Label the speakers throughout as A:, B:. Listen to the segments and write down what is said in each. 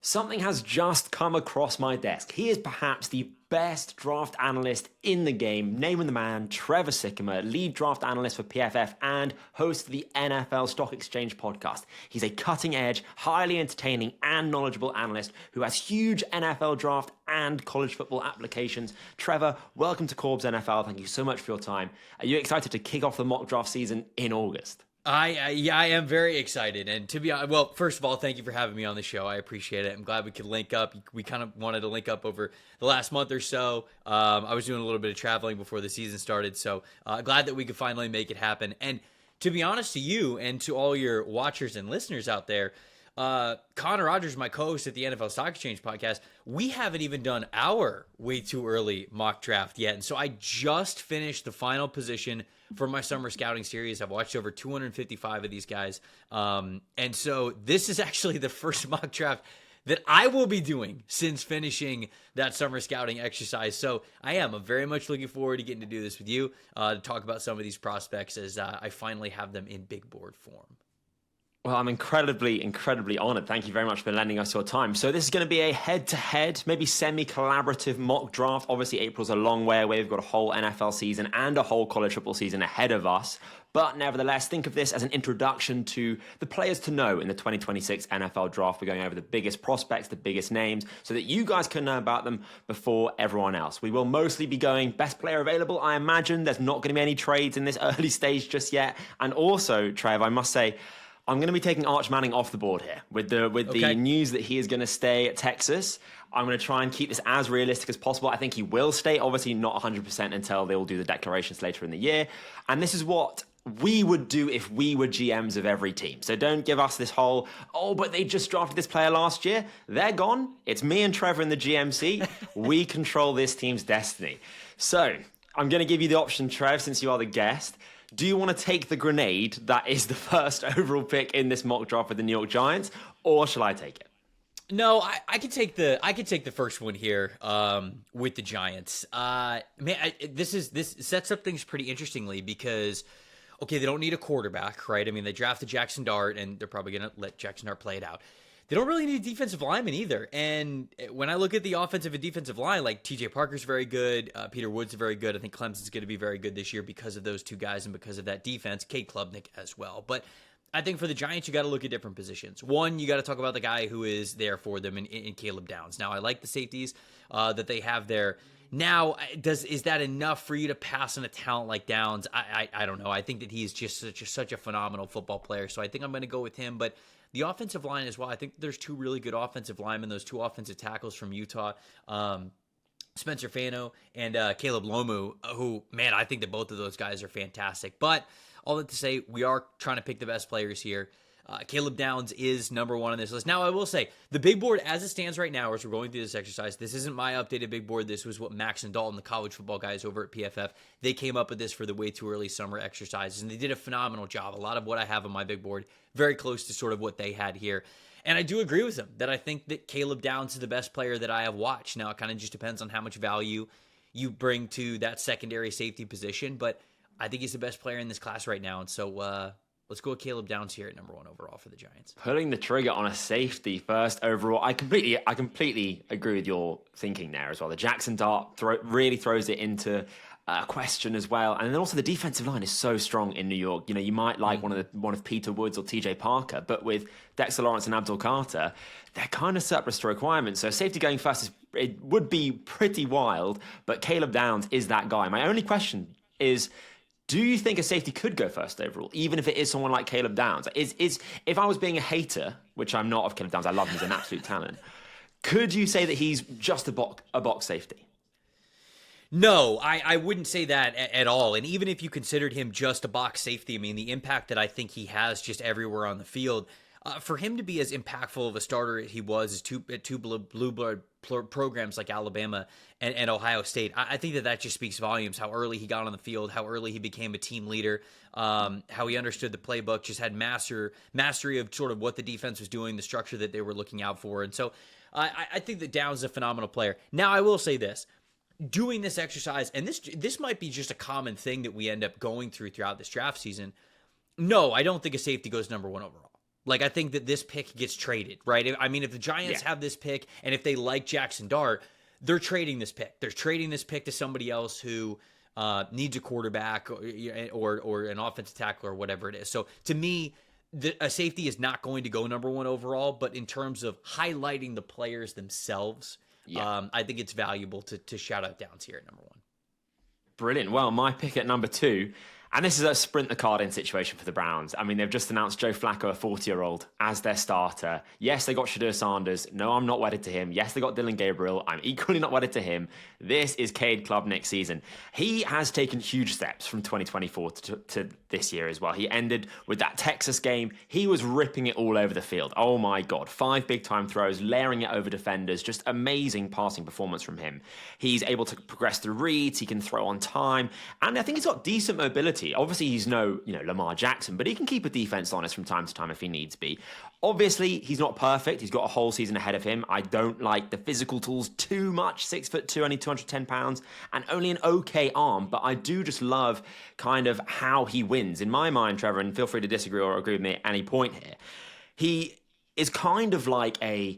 A: Something has just come across my desk. He is perhaps the best draft analyst in the game. Name of the man, Trevor Sikkema, lead draft analyst for PFF and host of the NFL Stock Exchange podcast. He's a cutting-edge, highly entertaining, and knowledgeable analyst who has huge NFL draft and college football applications. Trevor, welcome to Corb's NFL. Thank you so much for your time. Are you excited to kick off the mock draft season in August?
B: I am very excited. And to be honest, well, first of all, thank you for having me on the show. I appreciate it. I'm glad we could link up. We kind of wanted to link up over the last month or so. I was doing a little bit of traveling before the season started, so glad that we could finally make it happen. And to be honest to you and to all your watchers and listeners out there, Connor Rogers, my co-host at the NFL Stock Exchange podcast, we haven't even done our way too early mock draft yet. And so I just finished the final position for my summer scouting series. I've watched over 255 of these guys. And so this is actually the first mock draft that I will be doing since finishing that summer scouting exercise. So I'm very much looking forward to getting to do this with you, to talk about some of these prospects as I finally have them in big board form.
A: Well, I'm incredibly honored. Thank you very much for lending us your time. So this is going to be a head-to-head, maybe semi-collaborative mock draft. Obviously, April's a long way away. We've got a whole NFL season and a whole college football season ahead of us. But nevertheless, think of this as an introduction to the players to know in the 2026 NFL draft. We're going over the biggest prospects, the biggest names, so that you guys can know about them before everyone else. We will mostly be going best player available. I imagine there's not going to be any trades in this early stage just yet. And also, Trev, I must say, I'm going to be taking Arch Manning off the board here with the news that he is going to stay at Texas. I'm going to try and keep this as realistic as possible. I think he will stay, obviously not 100% until they will do the declarations later in the year. And this is what we would do if we were GMs of every team. So don't give us this whole, but they just drafted this player last year. They're gone. It's me and Trevor in the GMC. We control this team's destiny. So I'm going to give you the option, Trev, since you are the guest. Do you want to take the grenade that is the first overall pick in this mock draft with the New York Giants, or shall I take it?
B: No, I could take the first one here with the Giants. This sets up things pretty interestingly because, okay, they don't need a quarterback, right? I mean, they drafted Jackson Dart, and they're probably going to let Jackson Dart play it out. They don't really need a defensive lineman either. And when I look at the offensive and defensive line, like TJ Parker's very good, Peter Woods is very good. I think Clemson's going to be very good this year because of those two guys and because of that defense, Cade Klubnik as well. But I think for the Giants, you got to look at different positions. One, you got to talk about the guy who is there for them in Caleb Downs. Now, I like the safeties that they have there. Now, is that enough for you to pass on a talent like Downs? I don't know. I think that he's just such a phenomenal football player. So I think I'm going to go with him. But the offensive line as well, I think there's two really good offensive linemen, those two offensive tackles from Utah, Spencer Fano and Caleb Lomu, who, man, I think that both of those guys are fantastic. But all that to say, we are trying to pick the best players here. Caleb Downs is number one on this list. Now, I will say, the big board as it stands right now, as we're going through this exercise, this isn't my updated big board. This was what Max and Dalton, the college football guys over at PFF, they came up with this for the way too early summer exercises, and they did a phenomenal job. A lot of what I have on my big board, very close to sort of what they had here. And I do agree with them that I think that Caleb Downs is the best player that I have watched. Now, it kind of just depends on how much value you bring to that secondary safety position, but I think he's the best player in this class right now. And so, let's go with Caleb Downs here at number one overall for the Giants.
A: Pulling the trigger on a safety first overall. I completely agree with your thinking there as well. The Jackson Dart really throws it into question as well. And then also the defensive line is so strong in New York. You know, you might like one of Peter Woods or TJ Parker, but with Dexter Lawrence and Abdul Carter, they're kind of surplus to requirements. So safety going first, it would be pretty wild, but Caleb Downs is that guy. My only question is, do you think a safety could go first overall, even if it is someone like Caleb Downs? If I was being a hater, which I'm not of Caleb Downs, I love him, he's an absolute talent, could you say that he's just a box safety?
B: No, I wouldn't say that at all. And even if you considered him just a box safety, I mean, the impact that I think he has just everywhere on the field, for him to be as impactful of a starter as he was at two blue blood programs like Alabama and Ohio State, I think that just speaks volumes. How early he got on the field, how early he became a team leader, how he understood the playbook, just had mastery of sort of what the defense was doing, the structure that they were looking out for. And so I think that Downs is a phenomenal player. Now, I will say this. Doing this exercise, and this might be just a common thing that we end up going throughout this draft season. No, I don't think a safety goes number one overall. Like, I think that this pick gets traded, right? I mean, if the Giants have this pick and if they like Jackson Dart, they're trading this pick. They're trading this pick to somebody else who needs a quarterback or an offensive tackle or whatever it is. So to me, a safety is not going to go number one overall, but in terms of highlighting the players themselves, I think it's valuable to shout out Downs here at number one.
A: Brilliant. Well, my pick at number 2, and this is a sprint the card in situation for the Browns. I mean, they've just announced Joe Flacco, a 40-year-old, as their starter. Yes, they got Shadur Sanders. No, I'm not wedded to him. Yes, they got Dylan Gabriel. I'm equally not wedded to him. This is Cade Klubnik's season. He has taken huge steps from 2024 to this year as well. He ended with that Texas game. He was ripping it all over the field. Oh my God. 5 big-time throws, layering it over defenders. Just amazing passing performance from him. He's able to progress through reads. He can throw on time. And I think he's got decent mobility. Obviously, he's no, Lamar Jackson, but he can keep a defense honest from time to time if he needs be. Obviously, he's not perfect. He's got a whole season ahead of him. I don't like the physical tools too much. 6'2", only 210 pounds, and only an okay arm. But I do just love kind of how he wins. In my mind, Trevor, and feel free to disagree or agree with me at any point here, he is kind of like a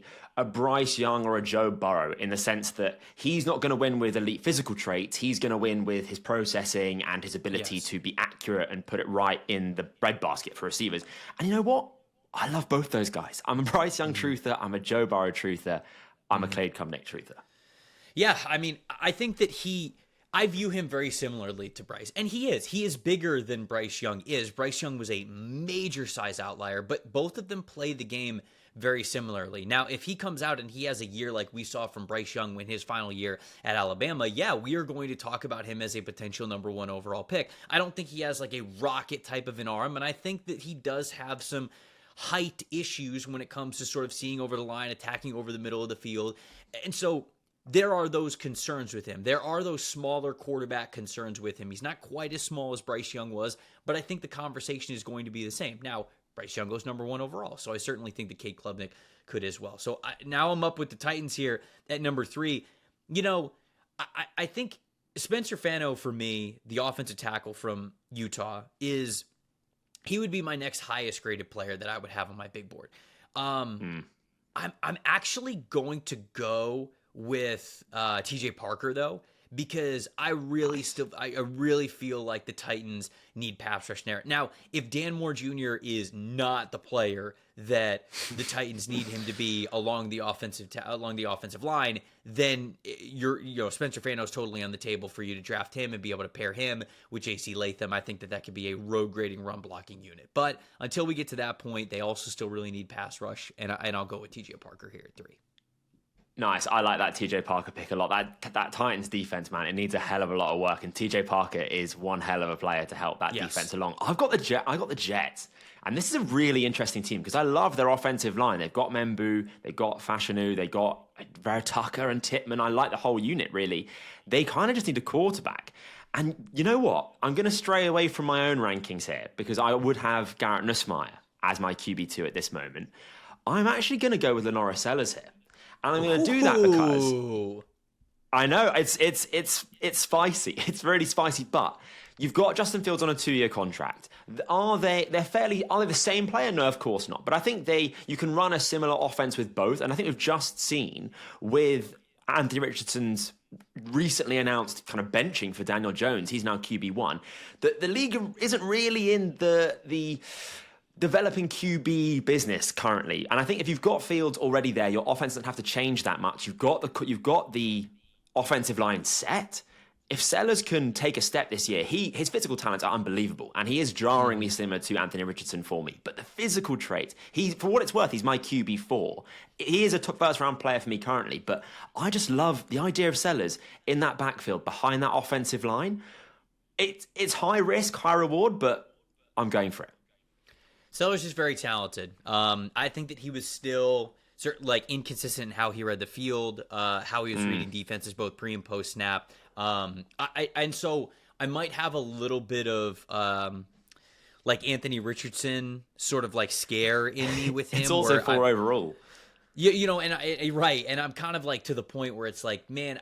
A: Bryce Young or a Joe Burrow in the sense that he's not going to win with elite physical traits. He's going to win with his processing and his ability to be accurate and put it right in the breadbasket for receivers. And you know what? I love both those guys. I'm a Bryce Young truther. I'm a Joe Burrow truther. I'm a Cade Klubnik truther.
B: Yeah, I mean, I think that I view him very similarly to Bryce. And he is. He is bigger than Bryce Young is. Bryce Young was a major size outlier, but both of them play the game very similarly. Now, if he comes out and he has a year like we saw from Bryce Young in his final year at Alabama, yeah, we are going to talk about him as a potential number one overall pick. I don't think he has like a rocket type of an arm, and I think that he does have some height issues when it comes to sort of seeing over the line, attacking over the middle of the field. And so there are those concerns with him. There are those smaller quarterback concerns with him. He's not quite as small as Bryce Young was, but I think the conversation is going to be the same. Now, Bryce Young goes number one overall, so I certainly think that Cade Klubnik could as well. So now I'm up with the Titans here at number 3. I think Spencer Fano, for me, the offensive tackle from Utah, he would be my next highest graded player that I would have on my big board. I'm actually going to go with TJ Parker, though, because I really feel like the Titans need pass rush there. Now, if Dan Moore Jr. is not the player that the Titans need him to be along the offensive line, then Spencer Fano is totally on the table for you to draft him and be able to pair him with J.C. Latham. I think that could be a road grading run blocking unit. But until we get to that point, they also still really need pass rush, and I'll go with TJ Parker here at 3.
A: Nice. I like that TJ Parker pick a lot. That Titans defense, man, it needs a hell of a lot of work, and TJ Parker is one hell of a player to help that defense along. I got the Jets, and this is a really interesting team because I love their offensive line. They've got Membu, they've got Fashanu, they've got Vera Tucker and Titman. I like the whole unit, really. They kind of just need a quarterback. And you know what? I'm going to stray away from my own rankings here because I would have Garrett Nussmeier as my QB2 at this moment. I'm actually going to go with Lenora Sellers here. And I'm going to do that because I know it's spicy. It's really spicy. But you've got Justin Fields on a 2-year contract. Are they the same player? No, of course not. But I think you can run a similar offense with both. And I think we've just seen with Anthony Richardson's recently announced kind of benching for Daniel Jones. He's now QB1. The league isn't really in the developing QB business currently, and I think if you've got Fields already there, your offense doesn't have to change that much. You've got the offensive line set. If Sellers can take a step this year, his physical talents are unbelievable, and he is jarringly similar to Anthony Richardson for me. But the physical trait, for what it's worth, he's my QB4. He is a first-round player for me currently, but I just love the idea of Sellers in that backfield behind that offensive line. It's high risk, high reward, but I'm going for it.
B: Sellers is very talented. I think that he was still inconsistent in how he read the field, how he was reading defenses both pre and post snap. So I might have a little bit of Anthony Richardson sort of scare in me with him.
A: It's also 4 overall.
B: And I'm kind of to the point where it's man,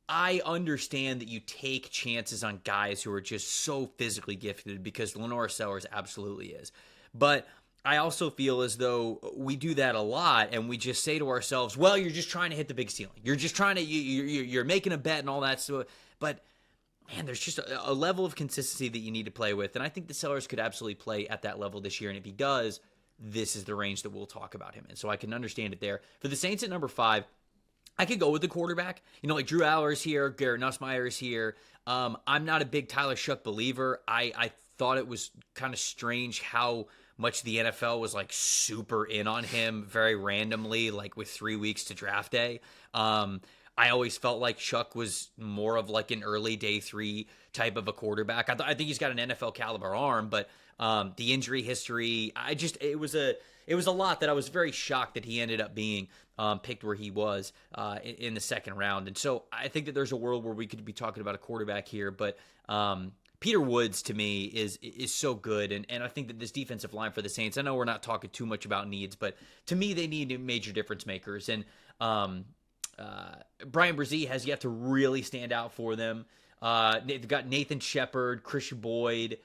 B: I understand that you take chances on guys who are just so physically gifted because Lenora Sellers absolutely is. But I also feel as though we do that a lot, and we just say to ourselves, "Well, you're just trying to hit the big ceiling. You're just trying to you're making a bet and all that stuff." But man, there's just a level of consistency that you need to play with, and I think the Sellers could absolutely play at that level this year. And if he does, this is the range that we'll talk about him in. So I can understand it there. For the Saints at number 5, I could go with the quarterback. Like Drew Aller's here, Garrett Nussmeier is here. I'm not a big Tyler Shough believer. I thought it was kind of strange how much the NFL was like super in on him very randomly, like with 3 weeks to draft day. I always felt like Shough was more of like an early day 3 type of a quarterback. I think he's got an NFL caliber arm, but the injury history, it was a lot that I was very shocked that he ended up being picked where he was in the second round. And so I think that there's a world where we could be talking about a quarterback here, but Peter Woods to me is so good, and I think that this defensive line for the Saints, I know we're not talking too much about needs, but to me they need major difference makers, and Brian Brzee has yet to really stand out for them. They've got Nathan Shepard, Christian Boyd,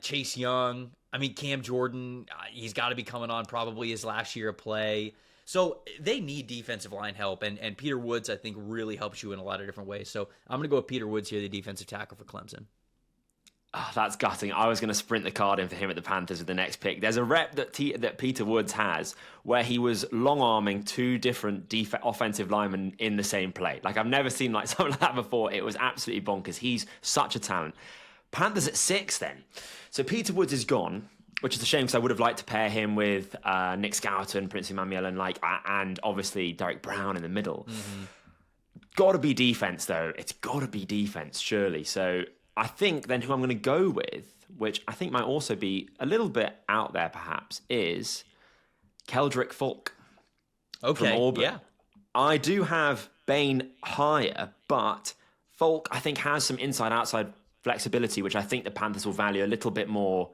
B: Chase Young. I mean, Cam Jordan, he's got to be coming on probably his last year of play. So they need defensive line help, and Peter Woods, I think, really helps you in a lot of different ways. So I'm going to go with Peter Woods here, the defensive tackle for Clemson.
A: Oh, that's gutting. I was going to sprint the card in for him at the Panthers with the next pick. There's a rep that Peter Woods has where he was long-arming 2 different offensive linemen in the same play. Like, I've never seen like something like that before. It was absolutely bonkers. He's such a talent. Panthers at 6 then. So Peter Woods is gone, which is a shame because I would have liked to pair him with Nick Scouton, Prince Emmanuel, and obviously Derek Brown in the middle. Mm-hmm. Got to be defense, though. It's got to be defense, surely. So I think then who I'm going to go with, which I think might also be a little bit out there perhaps, is Keldrick Falk from Auburn. Yeah. I do have Bain higher, but Falk I think has some inside-outside flexibility, which I think the Panthers will value a little bit more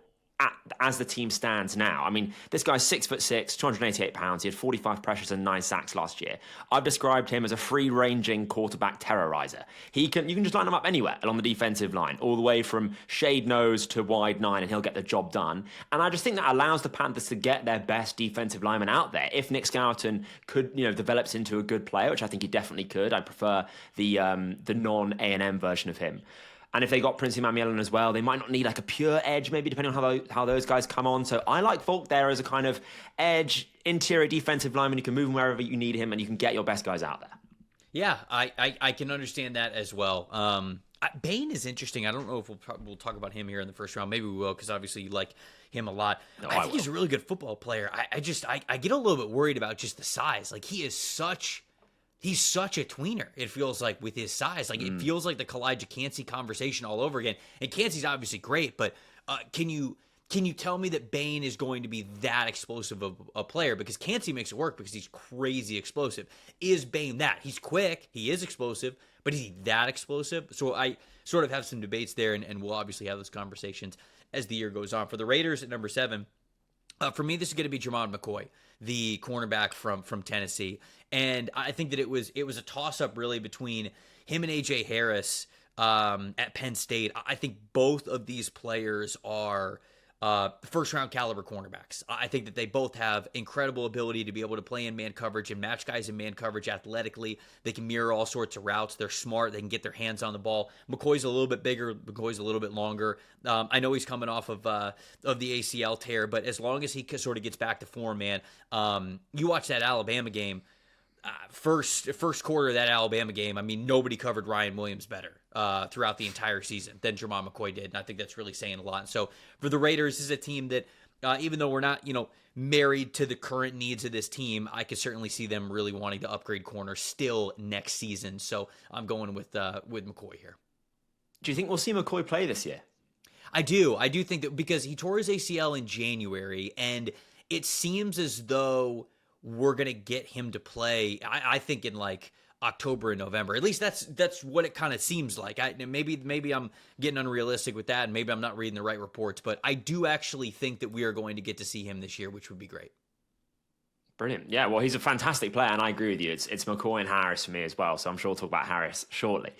A: as the team stands now. I mean, this guy's 6'6", 288 pounds. He had 45 pressures and 9 sacks last year. I've described him as a free-ranging quarterback terrorizer. You can just line him up anywhere along the defensive line, all the way from shade nose to wide 9, and he'll get the job done. And I just think that allows the Panthers to get their best defensive lineman out there. If Nick Scouton could, develops into a good player, which I think he definitely could. I prefer the non-A&M version of him. And if they got Prince Emmanuel as well, they might not need like a pure edge, maybe depending on how those guys come on. So I like Falk there as a kind of edge, interior defensive lineman. You can move him wherever you need him, and you can get your best guys out there.
B: Yeah, I can understand that as well. Bain is interesting. I don't know if we'll talk about him here in the first round. Maybe we will, because obviously you like him a lot. No, I think he's a really good football player. I get a little bit worried about just the size. Like, he's such a tweener, it feels like, with his size. Like, it feels like the Kalijah Cansey conversation all over again. And Cansey's obviously great, but can you tell me that Bain is going to be that explosive of a player? Because Cansey makes it work because he's crazy explosive. Is Bain that? He's quick, he is explosive, but is he that explosive? So I sort of have some debates there, and we'll obviously have those conversations as the year goes on. For the Raiders at number 7, for me, this is going to be Jermon McCoy, the cornerback from Tennessee. And I think that it was a toss-up really between him and A.J. Harris at Penn State. I think both of these players are first-round caliber cornerbacks. I think that they both have incredible ability to be able to play in man coverage and match guys in man coverage athletically. They can mirror all sorts of routes. They're smart. They can get their hands on the ball. McCoy's a little bit bigger. McCoy's a little bit longer. I know he's coming off of the ACL tear, but as long as he sort of gets back to form, man, you watch that Alabama game. First quarter of that Alabama game, I mean, nobody covered Ryan Williams better throughout the entire season than Jermon McCoy did, and I think that's really saying a lot. And so for the Raiders, this is a team that, even though we're not, married to the current needs of this team, I could certainly see them really wanting to upgrade corner still next season. So I'm going with McCoy here.
A: Do you think we'll see McCoy play this year?
B: I do. I do think that, because he tore his ACL in January, and it seems as though we're going to get him to play, I think, in like October and November. At least that's what it kind of seems like. Maybe I'm getting unrealistic with that, and maybe I'm not reading the right reports, but I do actually think that we are going to get to see him this year, which would be great.
A: Brilliant. Yeah, well, he's a fantastic player, and I agree with you. It's McCoy and Harris for me as well, so I'm sure we'll talk about Harris shortly.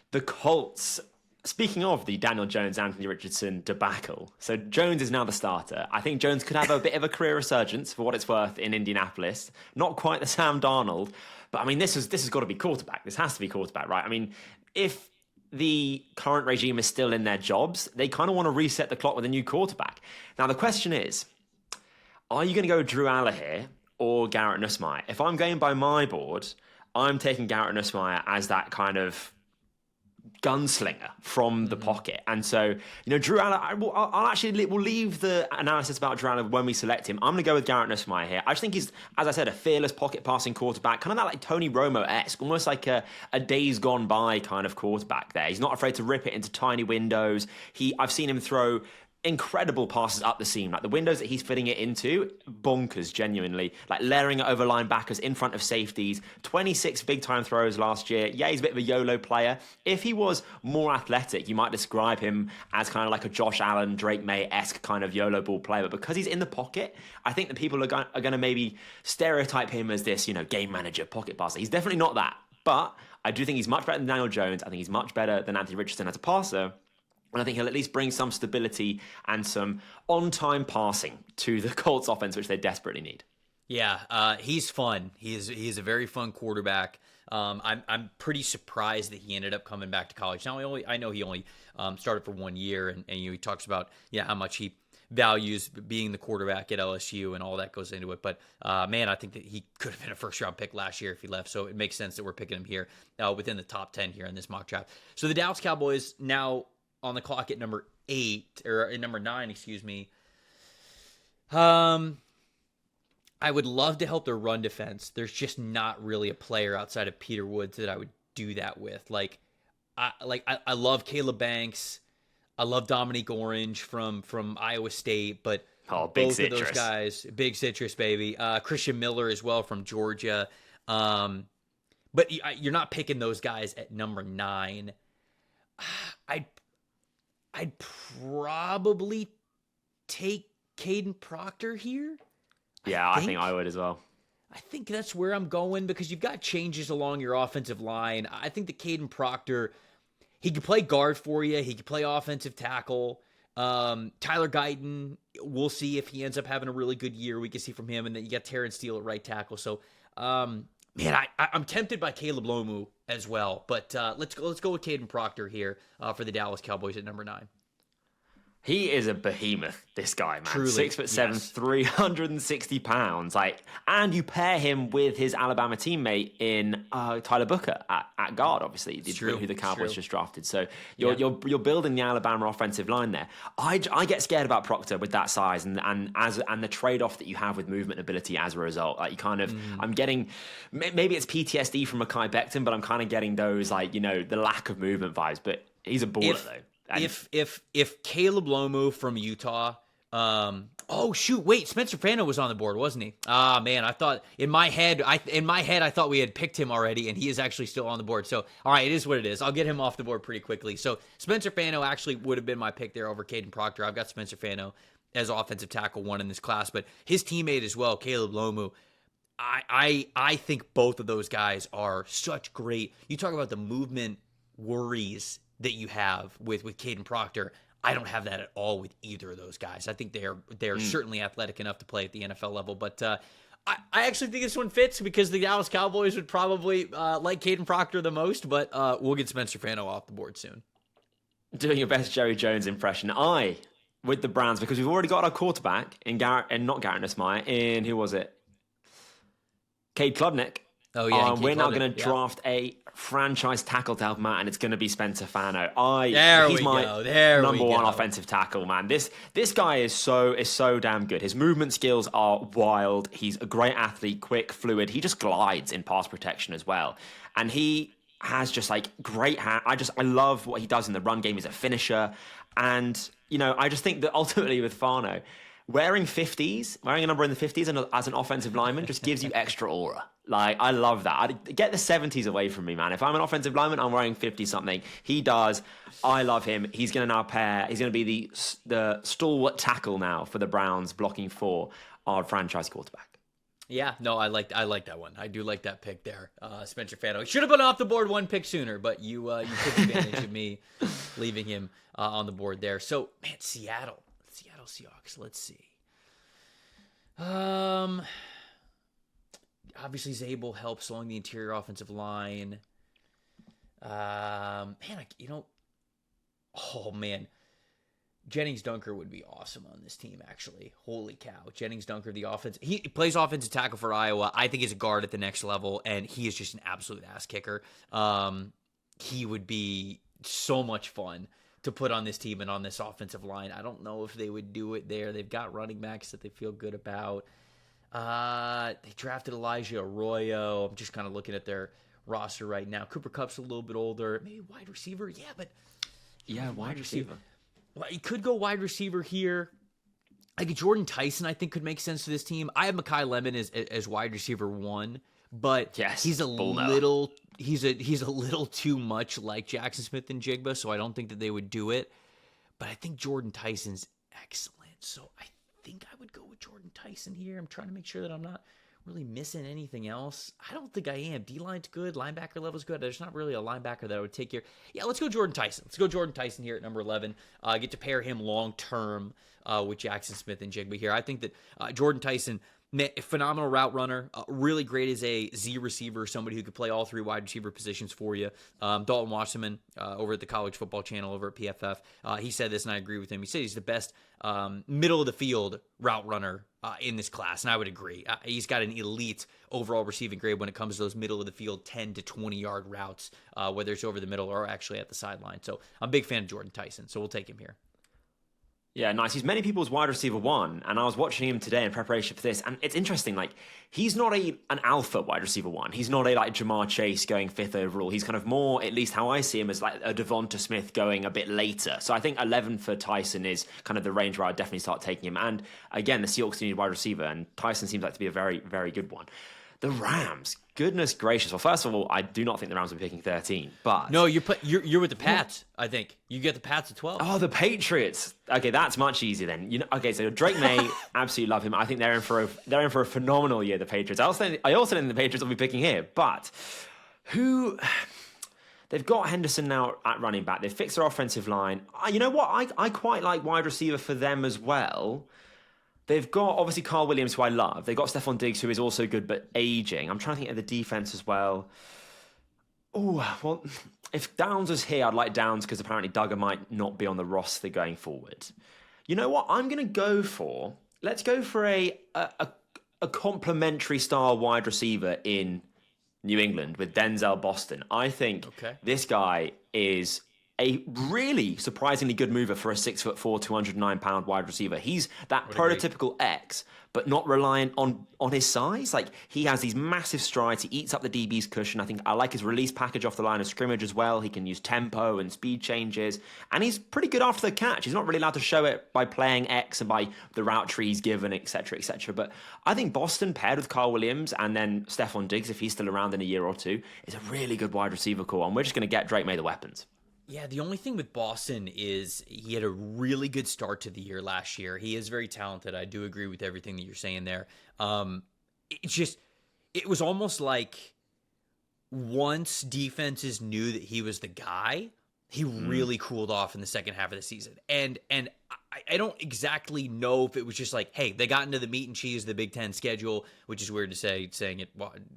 A: The Colts, Speaking of the Daniel Jones, Anthony Richardson debacle, so Jones is now the starter. I think Jones could have a bit of a career resurgence for what it's worth in Indianapolis. Not quite the Sam Darnold, but I mean, this has got to be quarterback. This has to be quarterback, right? I mean, if the current regime is still in their jobs, they kind of want to reset the clock with a new quarterback. Now, the question is, are you going to go Drew Aller here or Garrett Nussmeier? If I'm going by my board, I'm taking Garrett Nussmeier as that kind of gunslinger from the pocket. And so, Drew Aller, we'll leave the analysis about Drew Aller when we select him. I'm going to go with Garrett Nussmeier here. I just think he's, as I said, a fearless pocket passing quarterback, kind of that like Tony Romo-esque, almost like a days gone by kind of quarterback there. He's not afraid to rip it into tiny windows. I've seen him throw incredible passes up the seam, like the windows that he's fitting it into, bonkers, genuinely, like layering it over linebackers in front of safeties. 26 big time throws last year. Yeah, he's a bit of a YOLO player. If he was more athletic, you might describe him as kind of like a Josh Allen, Drake May-esque kind of YOLO ball player, but because he's in the pocket, I think that people are going to maybe stereotype him as this, game manager, pocket passer. He's definitely not that, but I do think he's much better than Daniel Jones. I think he's much better than Anthony Richardson as a passer. And I think he'll at least bring some stability and some on-time passing to the Colts offense, which they desperately need.
B: Yeah, he's fun. He's a very fun quarterback. I'm pretty surprised that he ended up coming back to college. Now, I know he only started for 1 year, and he talks about how much he values being the quarterback at LSU and all that goes into it. But, man, I think that he could have been a first-round pick last year if he left. So it makes sense that we're picking him here within the top 10 here in this mock draft. So the Dallas Cowboys now on the clock at number 9, excuse me. I would love to help their run defense. There's just not really a player outside of Peter Woods that I would do that with. I love Caleb Banks. I love Dominique Orange from Iowa State, but both citrus. Of those guys, big citrus, baby. Christian Miller as well from Georgia. But you're not picking those guys at number 9. I'd probably take Caden Proctor here. I think I
A: would as well.
B: I think that's where I'm going because you've got changes along your offensive line. I think that Caden Proctor, he could play guard for you. He could play offensive tackle. Tyler Guyton, we'll see if he ends up having a really good year. We can see from him. And then you got Terrence Steele at right tackle. So, man, I'm tempted by Caleb Lomu as well, but let's go with Caden Proctor here for the Dallas Cowboys at number 9.
A: He is a behemoth, this guy, man.
B: Truly,
A: 6'7", yes. 360 pounds. And you pair him with his Alabama teammate in Tyler Booker at guard, obviously, who the Cowboys just drafted. So you're building the Alabama offensive line there. I get scared about Proctor with that size and the trade-off that you have with movement ability as a result. Like you kind of, I'm getting, maybe it's PTSD from Mekhi Becton, but I'm kind of getting those the lack of movement vibes. But he's a baller though.
B: If Caleb Lomu from Utah, Spencer Fano was on the board, wasn't he? Man, I thought in my head I thought we had picked him already, and he is actually still on the board. So, all right, it is what it is. I'll get him off the board pretty quickly. So, Spencer Fano actually would have been my pick there over Caden Proctor. I've got Spencer Fano as offensive tackle 1 in this class, but his teammate as well, Caleb Lomu. I think both of those guys are such great. You talk about the movement worries that you have with Caden Proctor. I don't have that at all with either of those guys. I think they're certainly athletic enough to play at the NFL level. But I actually think this one fits because the Dallas Cowboys would probably like Caden Proctor the most. But we'll get Spencer Fano off the board soon.
A: Doing your best Jerry Jones impression. With the Browns, because we've already got our quarterback in not Garrett Nussmeier, in who was it? Cade Klubnik.
B: Oh, yeah.
A: We're now going to draft a franchise tackle to help him out, and it's going to be Spencer Fano. He's my number one offensive tackle, man. This guy is so damn good. His movement skills are wild. He's a great athlete, quick, fluid. He just glides in pass protection as well. And he has just great hand. I love what he does in the run game. He's a finisher. And, I just think that ultimately with Fano, wearing a number in the 50s as an offensive lineman just gives you extra aura. I love that. Get the 70s away from me, man. If I'm an offensive lineman, I'm wearing 50-something. He does. I love him. He's going to now he's going to be the stalwart tackle now for the Browns, blocking for our franchise quarterback.
B: Yeah, no, I like that one. I do like that pick there. Spencer Fano should have been off the board one pick sooner, but you took advantage of me leaving him on the board there. So, man, Seattle Seahawks. Let's see. Obviously Zabel helps along the interior offensive line. Oh man. Jennings Dunker would be awesome on this team, actually. Holy cow. Jennings Dunker, the offense. He plays offensive tackle for Iowa. I think he's a guard at the next level, and he is just an absolute ass kicker. He would be so much fun to put on this team and on this offensive line. I don't know if they would do it there. They've got running backs that they feel good about. They drafted Elijah Arroyo. I'm just kind of looking at their roster right now. Cooper Kupp's a little bit older. Maybe wide receiver. Yeah, but...
A: Yeah, wide receiver.
B: Well, he could go wide receiver here. Like Jordan Tyson, I think, could make sense to this team. I have Mekhi Lemon as wide receiver 1, but he's a little too much like Jackson Smith and Jigba, so I don't think that they would do it. But I think Jordan Tyson's excellent, so I think I would go with Jordan Tyson here. I'm trying to make sure that I'm not really missing anything else. I don't think I am. D-line's good. Linebacker level's good. There's not really a linebacker that I would take here. Yeah, let's go Jordan Tyson. Let's go Jordan Tyson here at number 11. Get to pair him long-term with Jackson Smith and Jigba here. I think that Jordan Tyson, phenomenal route runner, really great as a Z receiver, somebody who could play all 3 wide receiver positions for you. Dalton Wasserman over at the College Football Channel over at PFF, he said this, and I agree with him. He said he's the best middle of the field route runner in this class, and I would agree. He's got an elite overall receiving grade when it comes to those middle of the field 10 to 20 yard routes, whether it's over the middle or actually at the sideline. So I'm a big fan of Jordan Tyson, so we'll take him here.
A: Yeah, nice. He's many people's wide receiver 1, and I was watching him today in preparation for this, and it's interesting. Like, he's not an alpha wide receiver 1. He's not a like Jamar Chase going 5th overall. He's kind of more, at least how I see him, as like a Devonta Smith going a bit later. So I think 11 for Tyson is kind of the range where I'd definitely start taking him. And again, the Seahawks need a wide receiver, and Tyson seems like to be a very, very good one. The Rams, goodness gracious. Well, first of all, I do not think the Rams will be picking 13, but...
B: No, you're with the Pats, I think. You get the Pats at 12.
A: Oh, the Patriots. Okay, that's much easier then. Okay, so Drake May, absolutely love him. I think they're in for a phenomenal year, the Patriots. I also think the Patriots will be picking here, but who... They've got Henderson now at running back. They've fixed their offensive line. You know what? I quite like wide receiver for them as well. They've got, obviously, Carl Williams, who I love. They've got Stephon Diggs, who is also good, but aging. I'm trying to think of the defense as well. Oh, well, if Downs was here, I'd like Downs because apparently Duggar might not be on the roster going forward. You know what? Let's go for a complementary style wide receiver in New England with Denzel Boston. I think this guy is a really surprisingly good mover for a 6'4", 209-pound wide receiver. He's that prototypical X, but not reliant on his size. Like, he has these massive strides. He eats up the DB's cushion. I think I like his release package off the line of scrimmage as well. He can use tempo and speed changes, and he's pretty good after the catch. He's not really allowed to show it by playing X and by the route trees given, etc., etc. But I think Boston paired with Carl Williams and then Stephon Diggs, if he's still around in a year or two, is a really good wide receiver core, and we're just going to get Drake May the weapons.
B: Yeah, the only thing with Boston is he had a really good start to the year last year. He is very talented. I do agree with everything that you're saying there. It was almost like once defenses knew that he was the guy, he really cooled off in the second half of the season. And I don't exactly know if it was just like, hey, they got into the meat and cheese of the Big Ten schedule, which is weird to say, saying it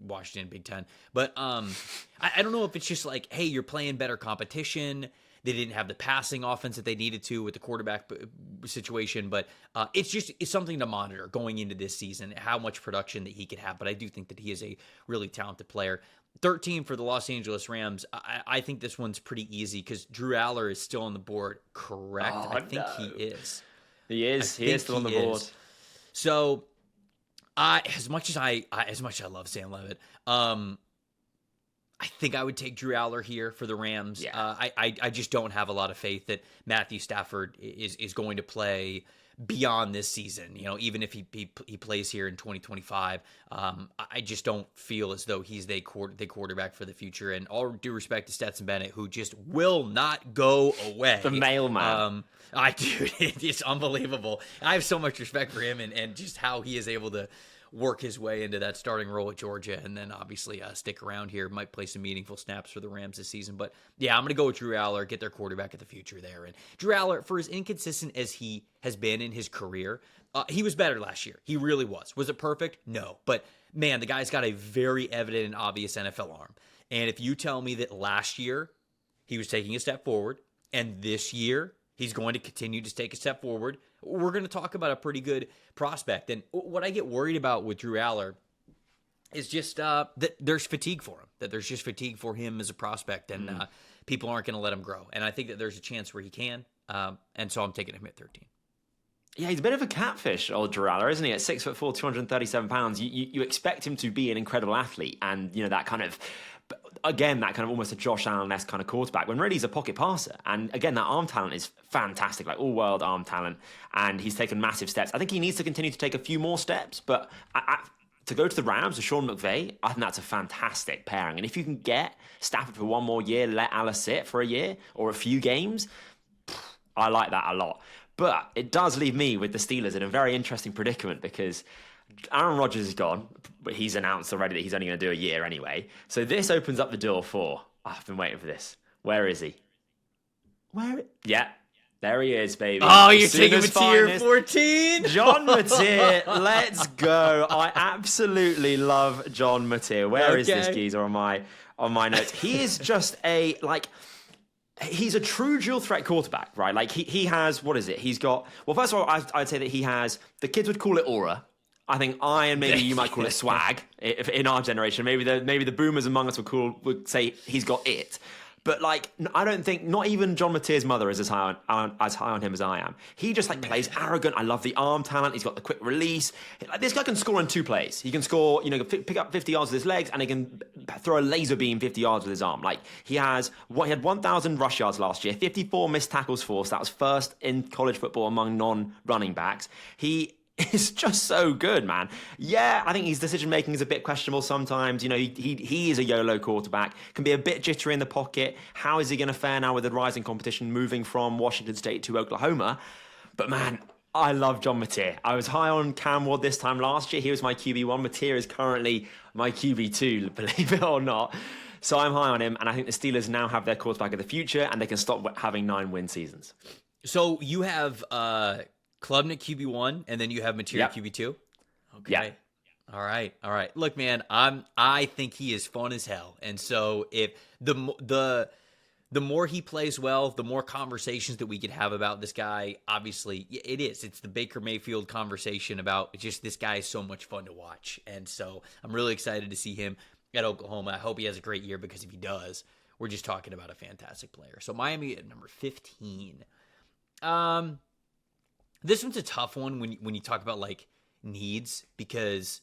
B: Washington Big Ten. It's I don't know if it's just like, hey, you're playing better competition. They didn't have the passing offense that they needed to with the quarterback situation, but it's something to monitor going into this season, how much production that he could have. But I do think that he is a really talented player. 13 for the Los Angeles Rams. I think this one's pretty easy because Drew Aller is still on the board, correct?
A: Oh,
B: I think he is.
A: He is. He is still on the board.
B: So, as much as I love Sam Levitt, I think I would take Drew Aller here for the Rams.
A: Yeah.
B: I just don't have a lot of faith that Matthew Stafford is going to play beyond this season. You know, even if he plays here in 2025, I just don't feel as though he's the quarterback for the future. And all due respect to Stetson Bennett, who just will not go away.
A: The mailman.
B: It's unbelievable. I have so much respect for him and just how he is able to work his way into that starting role at Georgia, and then obviously stick around here. Might play some meaningful snaps for the Rams this season. But yeah, I'm going to go with Drew Aller, get their quarterback of the future there. And Drew Aller, for as inconsistent as he has been in his career, he was better last year. He really was. Was it perfect? No. But man, the guy's got a very evident and obvious NFL arm. And if you tell me that last year he was taking a step forward, and this year he's going to continue to take a step forward, we're going to talk about a pretty good prospect. And what I get worried about with Drew Aller is just that there's fatigue for him, that there's just fatigue for him as a prospect, and people aren't going to let him grow. And I think that there's a chance where he can, and so I'm taking him at 13.
A: Yeah, he's a bit of a catfish, old Drew Aller, isn't he? At 6'4", 237 pounds, you expect him to be an incredible athlete, and that kind of, again, that kind of almost a Josh Allen-esque kind of quarterback, when really he's a pocket passer. And again, that arm talent is fantastic, like all-world arm talent, and he's taken massive steps. I think he needs to continue to take a few more steps, but to go to the Rams with Sean McVay, I think that's a fantastic pairing. And if you can get Stafford for one more year, let Aller sit for a year or a few games, I like that a lot. But it does leave me with the Steelers in a very interesting predicament, because Aaron Rodgers is gone, but he's announced already that he's only going to do a year anyway. So this opens up the door for, I've been waiting for this. Where is he? Yeah, there he is, baby.
B: Oh, you're taking Mateer 14?
A: John Mateer, let's go. I absolutely love John Mateer. Where is this geezer on my notes? He is just he's a true dual threat quarterback, right? Like he has, what is it? He's got, well, first of all, I'd say that he has, the kids would call it aura. I think and maybe you might call it swag in our generation. Maybe the boomers among us would say he's got it. But I don't think, not even John Mateer's mother is as high on him as I am. He just plays arrogant. I love the arm talent. He's got the quick release. This guy can score in 2 plays. He can score, pick up 50 yards with his legs, and he can throw a laser beam 50 yards with his arm. He had 1,000 rush yards last year, 54 missed tackles forced. That was first in college football among non-running backs. He is just so good, man. Yeah, I think his decision-making is a bit questionable sometimes. He is a YOLO quarterback, can be a bit jittery in the pocket. How is he going to fare now with the rising competition moving from Washington State to Oklahoma? But man, I love John Mateer. I was high on Cam Ward this time last year. He was my QB1. Mateer is currently my QB2, believe it or not. So I'm high on him, and I think the Steelers now have their quarterback of the future, and they can stop having 9-win seasons.
B: So you have Klubnik QB1, and then you have Mateer QB2? Okay.
A: Yeah.
B: All right. Look, man, I think he is fun as hell. And so if the more he plays well, the more conversations that we could have about this guy. Obviously, it's the Baker Mayfield conversation about just this guy is so much fun to watch. And so I'm really excited to see him at Oklahoma. I hope he has a great year, because if he does, we're just talking about a fantastic player. So Miami at number 15. This one's a tough one when you talk about needs, because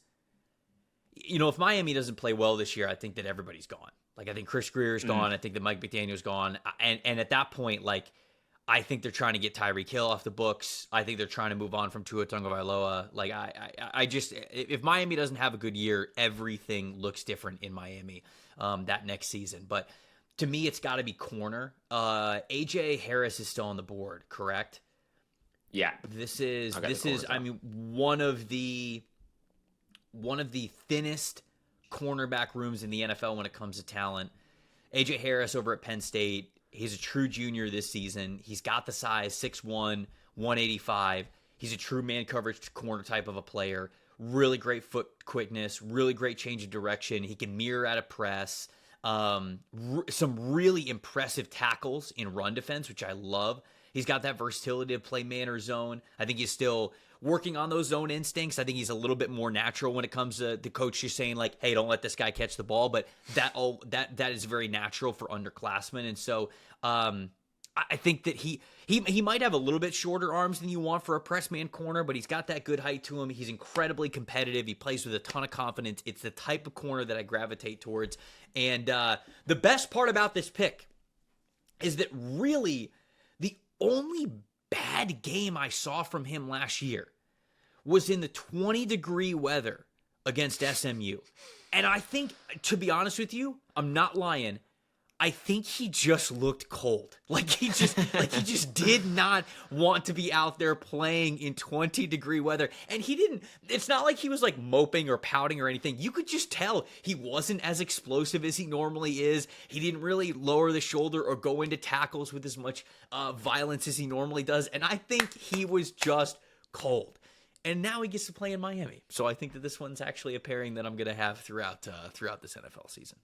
B: if Miami doesn't play well this year, I think that everybody's gone. I think Chris Greer's gone. I think that Mike McDaniel's gone. And at that point, I think they're trying to get Tyreek Hill off the books. I think they're trying to move on from Tua Tagovailoa. I just, if Miami doesn't have a good year, everything looks different in Miami that next season. But to me, it's got to be corner. A.J. Harris is still on the board, correct?
A: Yeah.
B: This is one of the thinnest cornerback rooms in the NFL when it comes to talent. AJ Harris over at Penn State, he's a true junior this season. He's got the size, 6'1", 185. He's a true man coverage corner type of a player. Really great foot quickness, really great change of direction. He can mirror at a press. Some really impressive tackles in run defense, which I love. He's got that versatility to play man or zone. I think he's still working on those zone instincts. I think he's a little bit more natural when it comes to the coach just saying hey, don't let this guy catch the ball. But that is very natural for underclassmen. And so I think that he might have a little bit shorter arms than you want for a press man corner, but he's got that good height to him. He's incredibly competitive. He plays with a ton of confidence. It's the type of corner that I gravitate towards. And the best part about this pick is that really the only bad game I saw from him last year was in the 20-degree weather against SMU. And I think, to be honest with you, I'm not lying, I think he just looked cold. Like he just did not want to be out there playing in 20-degree weather. And it's not like he was like moping or pouting or anything. You could just tell he wasn't as explosive as he normally is. He didn't really lower the shoulder or go into tackles with as much violence as he normally does. And I think he was just cold. And now he gets to play in Miami. So I think that this one's actually a pairing that I'm going to have throughout this NFL season.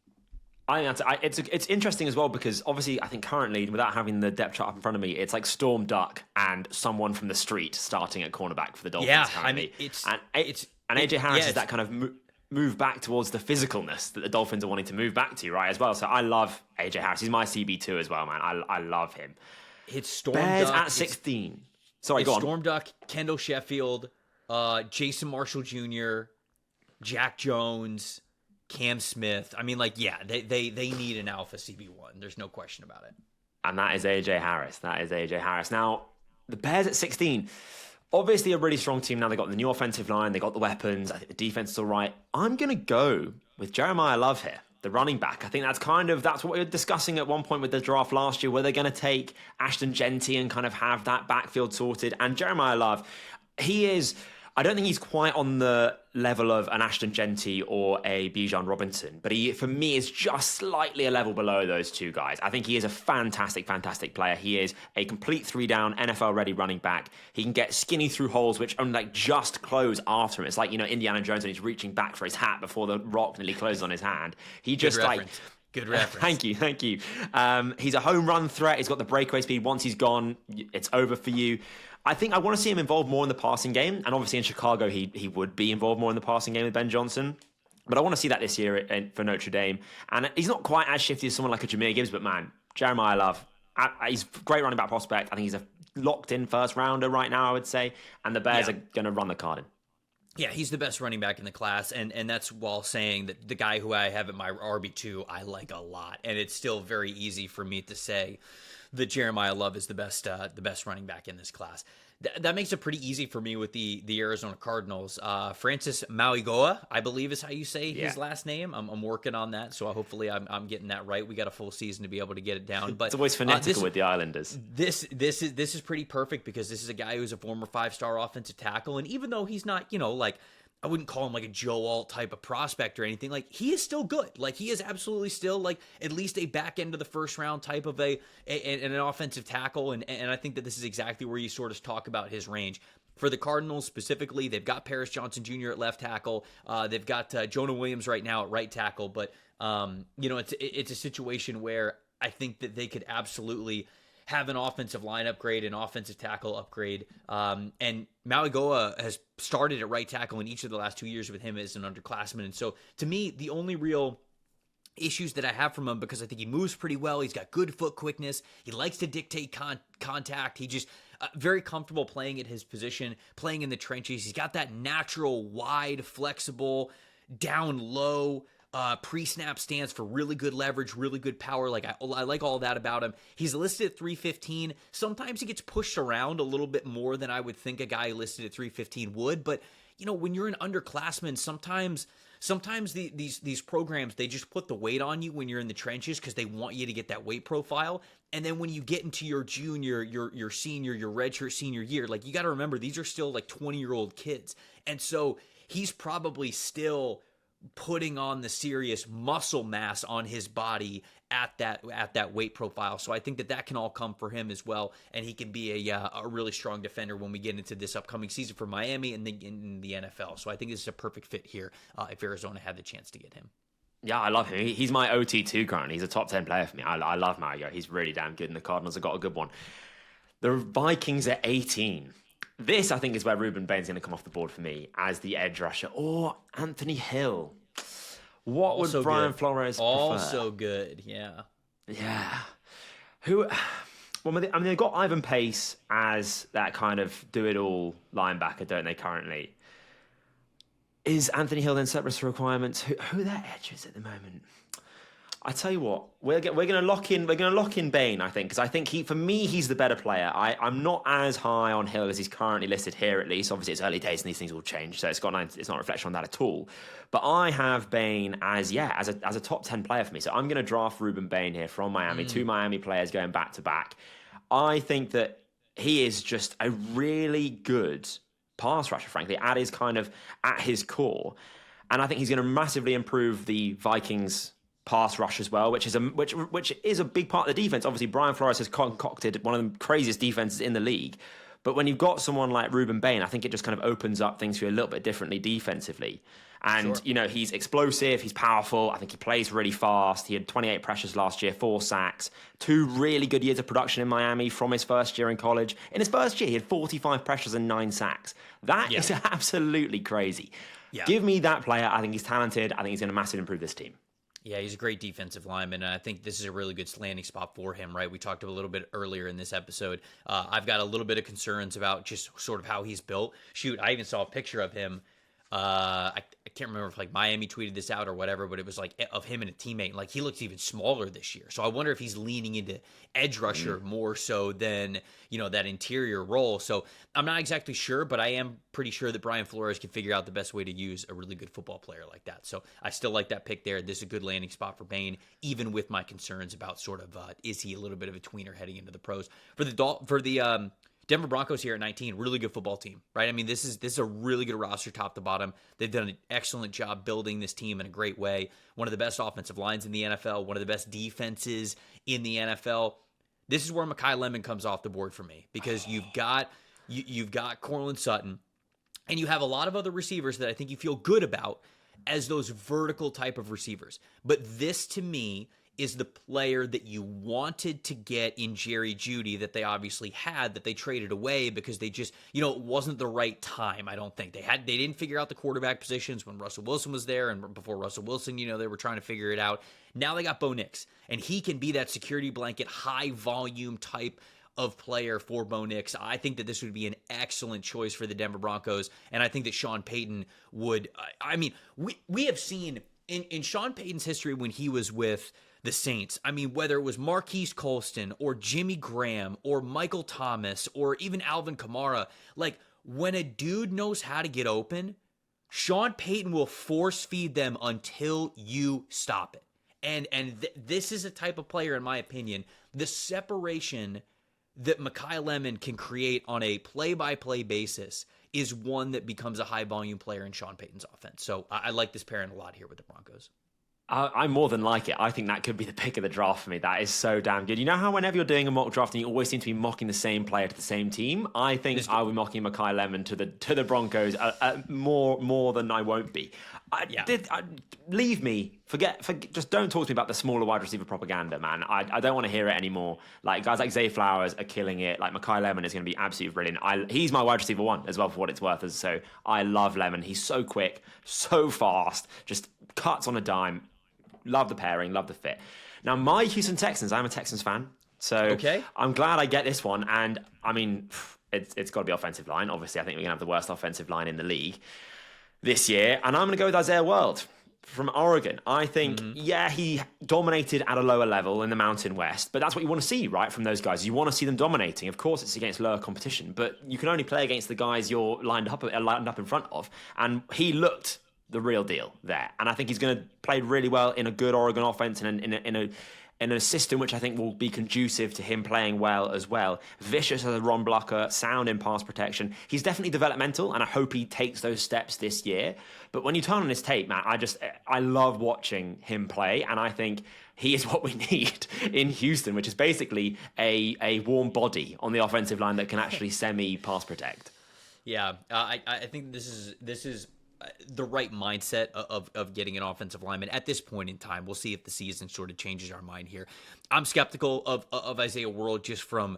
A: I think it's interesting as well because obviously I think currently, without having the depth chart up in front of me, it's like Storm Duck and someone from the street starting at cornerback for the Dolphins.
B: Yeah,
A: currently.
B: I mean,
A: and AJ Harris is that kind of move back towards the physicalness that the Dolphins are wanting to move back to, right, as well. So I love AJ Harris. He's my CB2 as well, man. I love him.
B: It's Storm
A: Bears
B: Duck
A: at 16. Sorry, go on.
B: Storm Duck, Kendall Sheffield, Jason Marshall Jr., Jack Jones, Cam Smith. I mean, like, yeah, they need an alpha CB1. There's no question about it.
A: And that is AJ Harris. Now, the Bears at 16, obviously a really strong team now. They got the new offensive line. They got the weapons. I think the defense is all right. I'm going to go with Jeremiah Love here, the running back. I think that's what we were discussing at one point with the draft last year, where they're going to take Ashton Genty and kind of have that backfield sorted. And Jeremiah Love, I don't think he's quite on the level of an Ashton Genty or a Bijan Robinson, but he, for me, is just slightly a level below those two guys. I think he is a fantastic, fantastic player. He is a complete 3-down, NFL-ready running back. He can get skinny through holes, which only just close after him. It's like, Indiana Jones when he's reaching back for his hat before the rock nearly closes on his hand. He just
B: Good reference.
A: Thank you. He's a home run threat. He's got the breakaway speed. Once he's gone, it's over for you. I think I want to see him involved more in the passing game. And obviously in Chicago, he would be involved more in the passing game with Ben Johnson. But I want to see that this year for Notre Dame. And he's not quite as shifty as someone like a Jahmyr Gibbs, but man, Jeremiah Love, he's a great running back prospect. I think he's a locked-in first rounder right now, I would say. And the Bears are going to run the card in.
B: Yeah, he's the best running back in the class, and that's while saying that the guy who I have at my RB2 I like a lot, and it's still very easy for me to say that Jeremiah Love is the best running back in this class. That makes it pretty easy for me with the Arizona Cardinals. Francis Mauigoa, I believe is how you say his last name. I'm working on that, so hopefully I'm getting that right. We got a full season to be able to get it down. But
A: it's always phonetical with the Islanders.
B: This is pretty perfect because this is a guy who's a former 5-star offensive tackle, and even though he's not, like, I wouldn't call him like a Joe Alt type of prospect or anything. Like, he is still good. Like, he is absolutely still like at least a back end of the first round type of an offensive tackle. And I think that this is exactly where you sort of talk about his range. For the Cardinals specifically, they've got Paris Johnson Jr. at left tackle. They've got Jonah Williams right now at right tackle. But, it's a situation where I think that they could absolutely have an offensive line upgrade, an offensive tackle upgrade. And Mauigoa has started at right tackle in each of the last 2 years with him as an underclassman. And so to me, the only real issues that I have from him, because I think he moves pretty well, he's got good foot quickness, he likes to dictate contact, he just very comfortable playing at his position, playing in the trenches. He's got that natural, wide, flexible, down low, pre-snap stance for really good leverage, really good power. Like I like all that about him. He's listed at 315. Sometimes he gets pushed around a little bit more than I would think a guy listed at 315 would. But when you're an underclassman, sometimes these programs, they just put the weight on you when you're in the trenches because they want you to get that weight profile. And then when you get into your junior, your senior, your redshirt senior year, like, you got to remember, these are still like 20-year-old kids. And so he's probably still putting on the serious muscle mass on his body at that weight profile. So I think that can all come for him as well, and he can be a really strong defender when we get into this upcoming season for Miami and in the NFL. So I think this is a perfect fit here if Arizona had the chance to get him.
A: Yeah, I love him. He's my OT2 currently. He's a top 10 player for me. I love Mario. He's really damn good, and the Cardinals have got a good one. The Vikings at 18. This, I think, is where Ruben Bain's going to come off the board for me as the edge rusher, or Anthony Hill. What
B: also
A: would Brian
B: good.
A: Flores prefer?
B: Also good, yeah.
A: Yeah. Well, they've got Ivan Pace as that kind of do-it-all linebacker, don't they, currently? Is Anthony Hill then surplus to requirements? Who are their edges at the moment? I tell you what, we're going to lock in Bain, I think, because I think for me he's the better player. I'm not as high on Hill as he's currently listed here, at least. Obviously, it's early days and these things will change, so it's not a reflection on that at all. But I have Bain as a top 10 player for me. So I'm going to draft Ruben Bain here from Miami. Two Miami players going back to back. I think that he is just a really good pass rusher, frankly, at his core, and I think he's going to massively improve the Vikings pass rush as well, which is a big part of the defense. Obviously, Brian Flores has concocted one of the craziest defenses in the league. But when you've got someone like Ruben Bain, I think it just kind of opens up things for you a little bit differently defensively. And,
B: Sure.
A: He's explosive, he's powerful. I think he plays really fast. He had 28 pressures last year, 4 sacks, 2 really good years of production in Miami from his first year in college. In his first year, he had 45 pressures and 9 sacks. That is absolutely crazy.
B: Yeah.
A: Give me that player. I think he's talented. I think he's going to massively improve this team.
B: Yeah, he's a great defensive lineman, and I think this is a really good landing spot for him, right? We talked a little bit earlier in this episode. I've got a little bit of concerns about just sort of how he's built. Shoot, I even saw a picture of him. I can't remember if Miami tweeted this out or whatever, but it was of him and a teammate. Like he looks even smaller this year. So I wonder if he's leaning into edge rusher more so than, that interior role. So I'm not exactly sure, but I am pretty sure that Brian Flores can figure out the best way to use a really good football player like that. So I still like that pick there. This is a good landing spot for Bain, even with my concerns about sort of, is he a little bit of a tweener heading into the pros for the Denver Broncos here at 19, really good football team, right? I mean, this is a really good roster top to bottom. They've done an excellent job building this team in a great way. One of the best offensive lines in the NFL, one of the best defenses in the NFL. This is where Mekhi Lemon comes off the board for me because you've got Courtland Sutton, and you have a lot of other receivers that I think you feel good about as those vertical type of receivers. But this, to me, is the player that you wanted to get in Jerry Jeudy that they obviously had, that they traded away because they just, it wasn't the right time, I don't think. They didn't figure out the quarterback positions when Russell Wilson was there, and before Russell Wilson, they were trying to figure it out. Now they got Bo Nix, and he can be that security blanket, high volume type of player for Bo Nix. I think that this would be an excellent choice for the Denver Broncos, and I think that Sean Payton would, we have seen in Sean Payton's history when he was with the Saints, whether it was Marquise Colston or Jimmy Graham or Michael Thomas or even Alvin Kamara, when a dude knows how to get open, Sean Payton will force feed them until you stop it. And this is a type of player, in my opinion, the separation that Mekhi Lemon can create on a play-by-play basis is one that becomes a high-volume player in Sean Payton's offense. So I like this pairing a lot here with the Broncos.
A: I more than like it. I think that could be the pick of the draft for me. That is so damn good. You know how whenever you're doing a mock draft and you always seem to be mocking the same player to the same team? I think I'll be mocking Mekhi Lemon to the Broncos more than I won't be. Leave me. Forget. Just don't talk to me about the smaller wide receiver propaganda, man. I don't want to hear it anymore. Guys like Zay Flowers are killing it. Mekhi Lemon is going to be absolutely brilliant. He's my wide receiver 1 as well, for what it's worth. So I love Lemon. He's so quick, so fast, just cuts on a dime. Love the pairing, love the fit. Now, my Houston Texans, I'm a Texans fan, so I'm glad I get this one. And, it's got to be offensive line. Obviously, I think we're going to have the worst offensive line in the league this year. And I'm going to go with Isaiah World from Oregon. I think, he dominated at a lower level in the Mountain West, but that's what you want to see, right, from those guys. You want to see them dominating. Of course, it's against lower competition, but you can only play against the guys you're lined up in front of. And he looked the real deal there. And I think he's going to play really well in a good Oregon offense and in a system which I think will be conducive to him playing well as well. Vicious as a run blocker, sound in pass protection. He's definitely developmental, and I hope he takes those steps this year. But when you turn on his tape, Matt, I love watching him play, and I think he is what we need in Houston, which is basically a warm body on the offensive line that can actually semi-pass protect.
B: Yeah, I think this is the right mindset of getting an offensive lineman at this point in time. We'll see if the season sort of changes our mind here. I'm skeptical of Isaiah World just from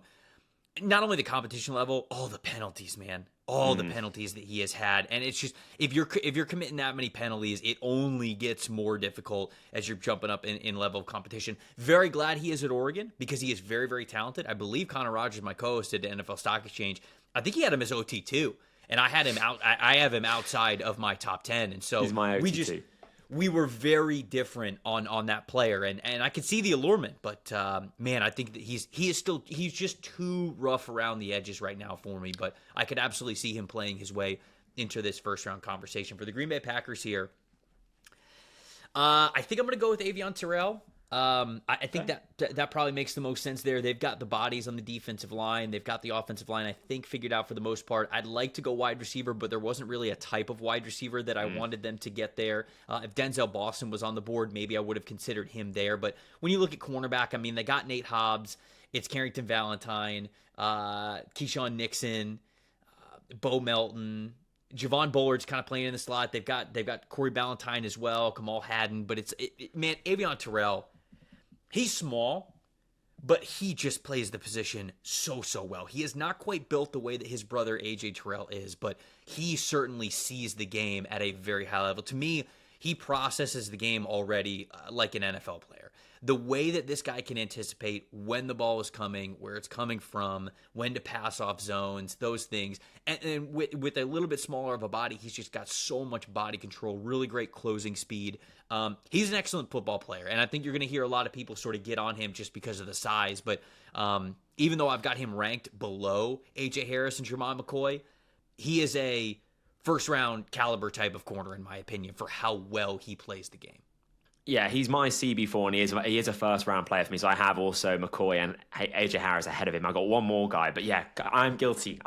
B: not only the competition level, all the penalties, man. All the penalties that he has had. And it's just, if you're committing that many penalties, it only gets more difficult as you're jumping up in level of competition. Very glad he is at Oregon because he is very, very talented. I believe Connor Rogers, my co-host at the NFL Stock Exchange, I think he had him as OT too. And I had him out. I have him outside of my top 10, and so
A: he's my OT too.
B: we were very different on that player, and I could see the allurement, but man, I think that he's just too rough around the edges right now for me. But I could absolutely see him playing his way into this first round conversation for the Green Bay Packers here. I think I'm going to go with Avion Terrell. I think that probably makes the most sense there. They've got the bodies on the defensive line. They've got the offensive line, I think, figured out for the most part. I'd like to go wide receiver, but there wasn't really a type of wide receiver that I wanted them to get there. If Denzel Boston was on the board, maybe I would have considered him there. But when you look at cornerback, I mean, they got Nate Hobbs. It's Carrington Valentine, Keyshawn Nixon, Bo Melton. Javon Bullard's kind of playing in the slot. They've got Corey Ballantyne as well, Kamal Haddon. But man, Avion Terrell, he's small, but he just plays the position so well. He is not quite built the way that his brother AJ Terrell is, but he certainly sees the game at a very high level. To me, he processes the game already like an NFL player. The way that this guy can anticipate when the ball is coming, where it's coming from, when to pass off zones, those things. And with a little bit smaller of a body, he's just got so much body control, really great closing speed. He's an excellent football player, and I think you're going to hear a lot of people sort of get on him just because of the size. But even though I've got him ranked below A.J. Harris and Jermon McCoy, he is a first-round caliber type of corner, in my opinion, for how well he plays the game.
A: Yeah, he's my CB4, and he is a first-round player for me. So I have also McCoy and AJ Harris ahead of him. I got one more guy, but yeah, I'm guilty.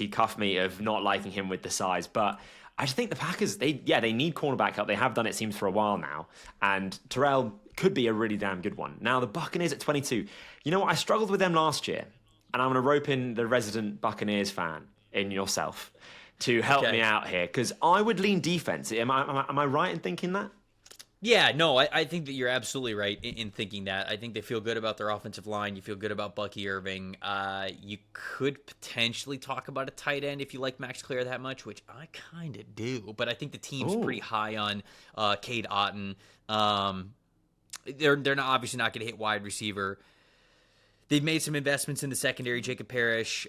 A: Cuff me, of not liking him with the size. But I just think the Packers, they need cornerback help. They have done, it seems, for a while now, and Terrell could be a really damn good one. Now the Buccaneers at 22. You know what? I struggled with them last year, and I'm going to rope in the resident Buccaneers fan in yourself to help me out here, because I would lean defense. Am I right in thinking that?
B: Yeah, no, I think that you're absolutely right in thinking that. I think they feel good about their offensive line. You feel good about Bucky Irving. You could potentially talk about a tight end if you like Max Clare that much, which I kind of do. But I think the team's pretty high on Cade Otton. They're not obviously not going to hit wide receiver. They've made some investments in the secondary, Jacob Parrish,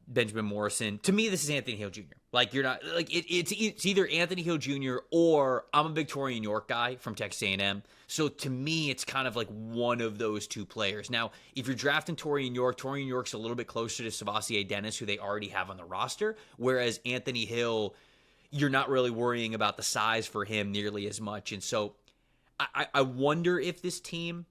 B: Benjamin Morrison. To me, this is Anthony Hill Jr. Like, you're not like it's either Anthony Hill Jr. or I'm a big Torian York guy from Texas A&M. So to me, it's kind of like one of those two players. Now, if you're drafting Torian York's a little bit closer to Savasier Dennis, who they already have on the roster, whereas Anthony Hill, you're not really worrying about the size for him nearly as much. And so I wonder if this team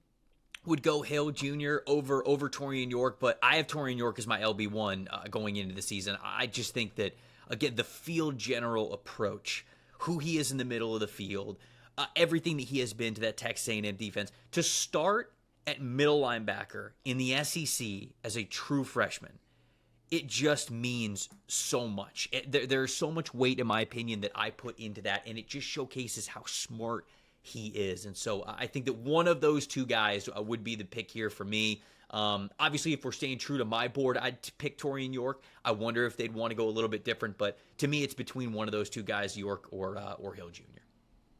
B: would go Hill Jr. over Torian York, but I have Torian York as my LB1 going into the season. I just think that, again, the field general approach, who he is in the middle of the field, everything that he has been to that Texas A&M defense, to start at middle linebacker in the SEC as a true freshman, it just means so much. There's so much weight, in my opinion, that I put into that, and it just showcases how smart he is. And so I think that one of those two guys would be the pick here for me. Obviously, if we're staying true to my board, I'd pick Torian York. I wonder if they'd want to go a little bit different, but to me, it's between one of those two guys, York or Hill Jr.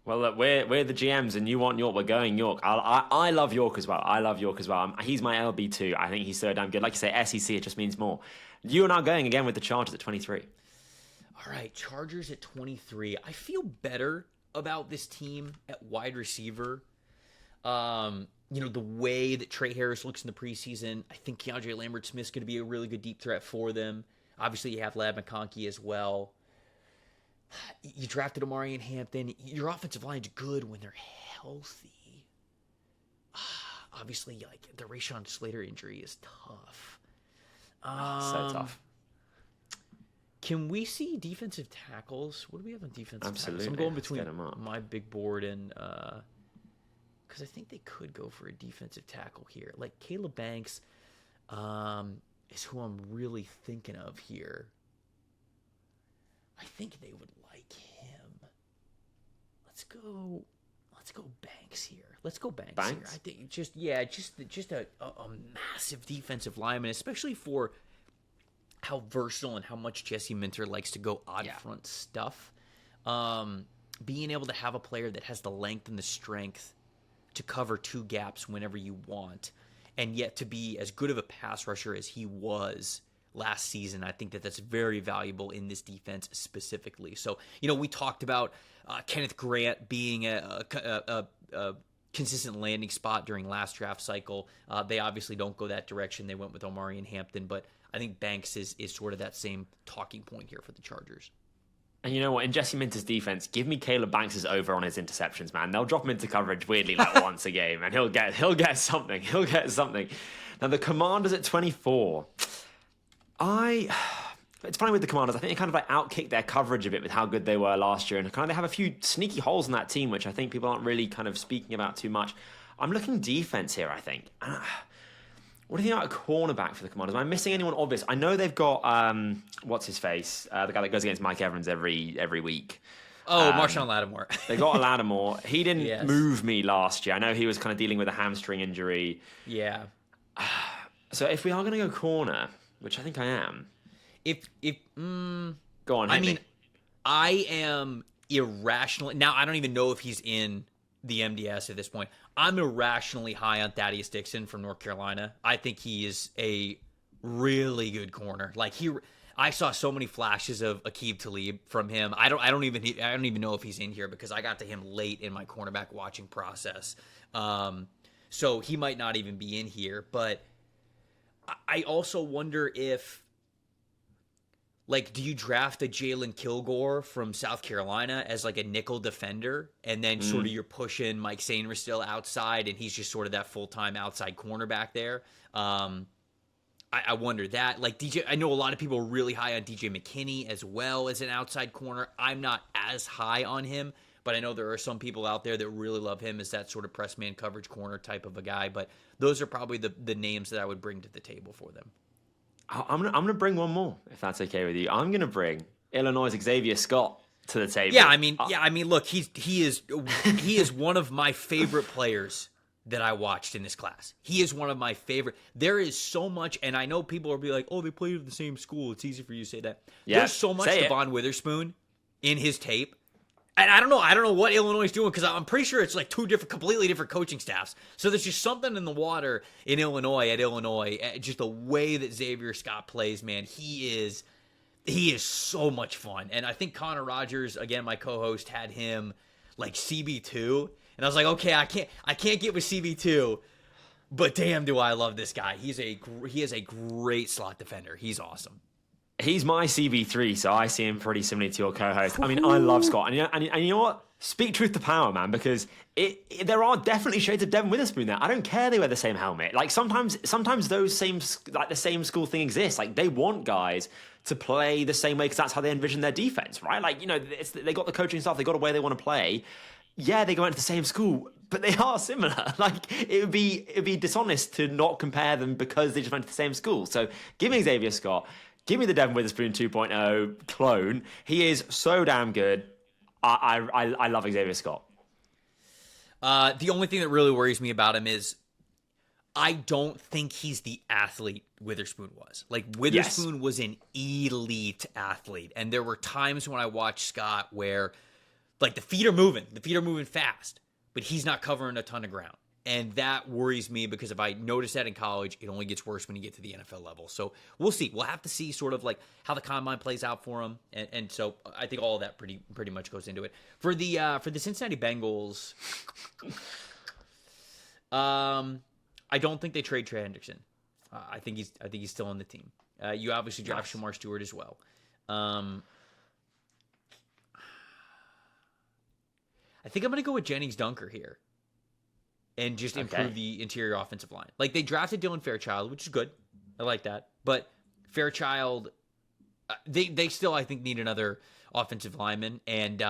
A: Well, look, we're the GMs, and you want York. We're going York. I love York as well. He's my LB2. I think he's so damn good. Like you say, SEC, it just means more. You and I are going again with the Chargers at 23.
B: All right, Chargers at 23. I feel better about this team at wide receiver. The way that Trey Harris looks in the preseason, I think Keandre Lambert-Smith's going to be a really good deep threat for them. Obviously, you have Ladd McConkey as well. You drafted Amari and Hampton. Your offensive line's good when they're healthy. Obviously, like, the Rashawn Slater injury is tough.
A: So tough.
B: Can we see defensive tackles? What do we have on defensive
A: Absolutely.
B: tackles? I'm going between my big board and because I think they could go for a defensive tackle here. Like Caleb Banks is who I'm really thinking of here. I think they would like him. Let's go Banks here. Let's go Banks here. I think just a massive defensive lineman, especially for how versatile and how much Jesse Minter likes to go odd front stuff. Being able to have a player that has the length and the strength to cover two gaps whenever you want, and yet to be as good of a pass rusher as he was last season. I think that that's very valuable in this defense specifically. So, we talked about Kenneth Grant being a consistent landing spot during last draft cycle. They obviously don't go that direction. They went with Omari and Hampton, but I think Banks is sort of that same talking point here for the Chargers.
A: And you know what? In Jesse Minter's defense, give me Caleb Banks' over on his interceptions, man. They'll drop him into coverage weirdly like once a game, and he'll get something. He'll get something. Now the Commanders at 24. It's funny with the Commanders. I think they kind of like outkicked their coverage a bit with how good they were last year, and kind of they have a few sneaky holes in that team, which I think people aren't really kind of speaking about too much. I'm looking defense here, I think. What do you think about a cornerback for the Commanders? Am I missing anyone obvious? I know they've got what's his face, the guy that goes against Mike Evans every week.
B: Marshawn Lattimore.
A: They got a Lattimore. He didn't
B: Yes.
A: move me last year. I know he was kind of dealing with a hamstring injury.
B: Yeah.
A: So if we are going to go corner, which I think I am, go on. Hit me.
B: I am irrational. Now, I don't even know if he's in the MDS at this point. I'm irrationally high on Thaddeus Dixon from North Carolina. I think he is a really good corner. I saw so many flashes of Aqib Talib from him. I don't even know if he's in here because I got to him late in my cornerback watching process. So he might not even be in here. But I also wonder if, do you draft a Jalen Kilgore from South Carolina as a nickel defender, and then sort of you're pushing Mike Sainer still outside, and he's just sort of that full-time outside cornerback there? I wonder that. DJ, I know a lot of people are really high on DJ McKinney as well as an outside corner. I'm not as high on him, but I know there are some people out there that really love him as that sort of press man coverage corner type of a guy. But those are probably the names that I would bring to the table for them.
A: I'm gonna bring one more, if that's okay with you. I'm gonna bring Illinois' Xavier Scott to the table.
B: Look, he is one of my favorite players that I watched in this class. He is one of my favorite. There is so much, and I know people will be like, "Oh, they played at the same school." It's easy for you to say that. Yeah, there's so much Devon Witherspoon in his tape. And I don't know what Illinois is doing, because I'm pretty sure it's two completely different coaching staffs. So there's just something in the water in Illinois, just the way that Xavier Scott plays, man. He is so much fun. And I think Connor Rogers, again, my co-host, had him CB2, and I was like, okay, I can't get with CB2, but damn, do I love this guy. He is a great slot defender. He's awesome.
A: He's my CB3, so I see him pretty similar to your co-host. I mean, I love Scott. And you know what? Speak truth to power, man, because there are definitely shades of Devon Witherspoon there. I don't care they wear the same helmet. Sometimes those the same school thing exists. They want guys to play the same way because that's how they envision their defense, right? They got the coaching staff, they got a way they want to play. Yeah, they go into the same school, but they are similar. It would be dishonest to not compare them because they just went to the same school. So give me Xavier Scott. Give me the Devon Witherspoon 2.0 clone. He is so damn good. I love Xavier Scott.
B: The only thing that really worries me about him is I don't think he's the athlete Witherspoon was. Witherspoon was an elite athlete. And there were times when I watched Scott where the feet are moving fast, but he's not covering a ton of ground. And that worries me because if I notice that in college, it only gets worse when you get to the NFL level. So we'll see. We'll have to see sort of how the combine plays out for him. And so I think all of that pretty much goes into it. For the Cincinnati Bengals, I don't think they trade Trey Hendrickson. I think he's still on the team. You obviously draft Shamar Stewart as well. I think I'm going to go with Jennings Dunker here and just improve the interior offensive line. They drafted Dylan Fairchild, which is good. I like that. But Fairchild, they still, I think, need another offensive lineman. And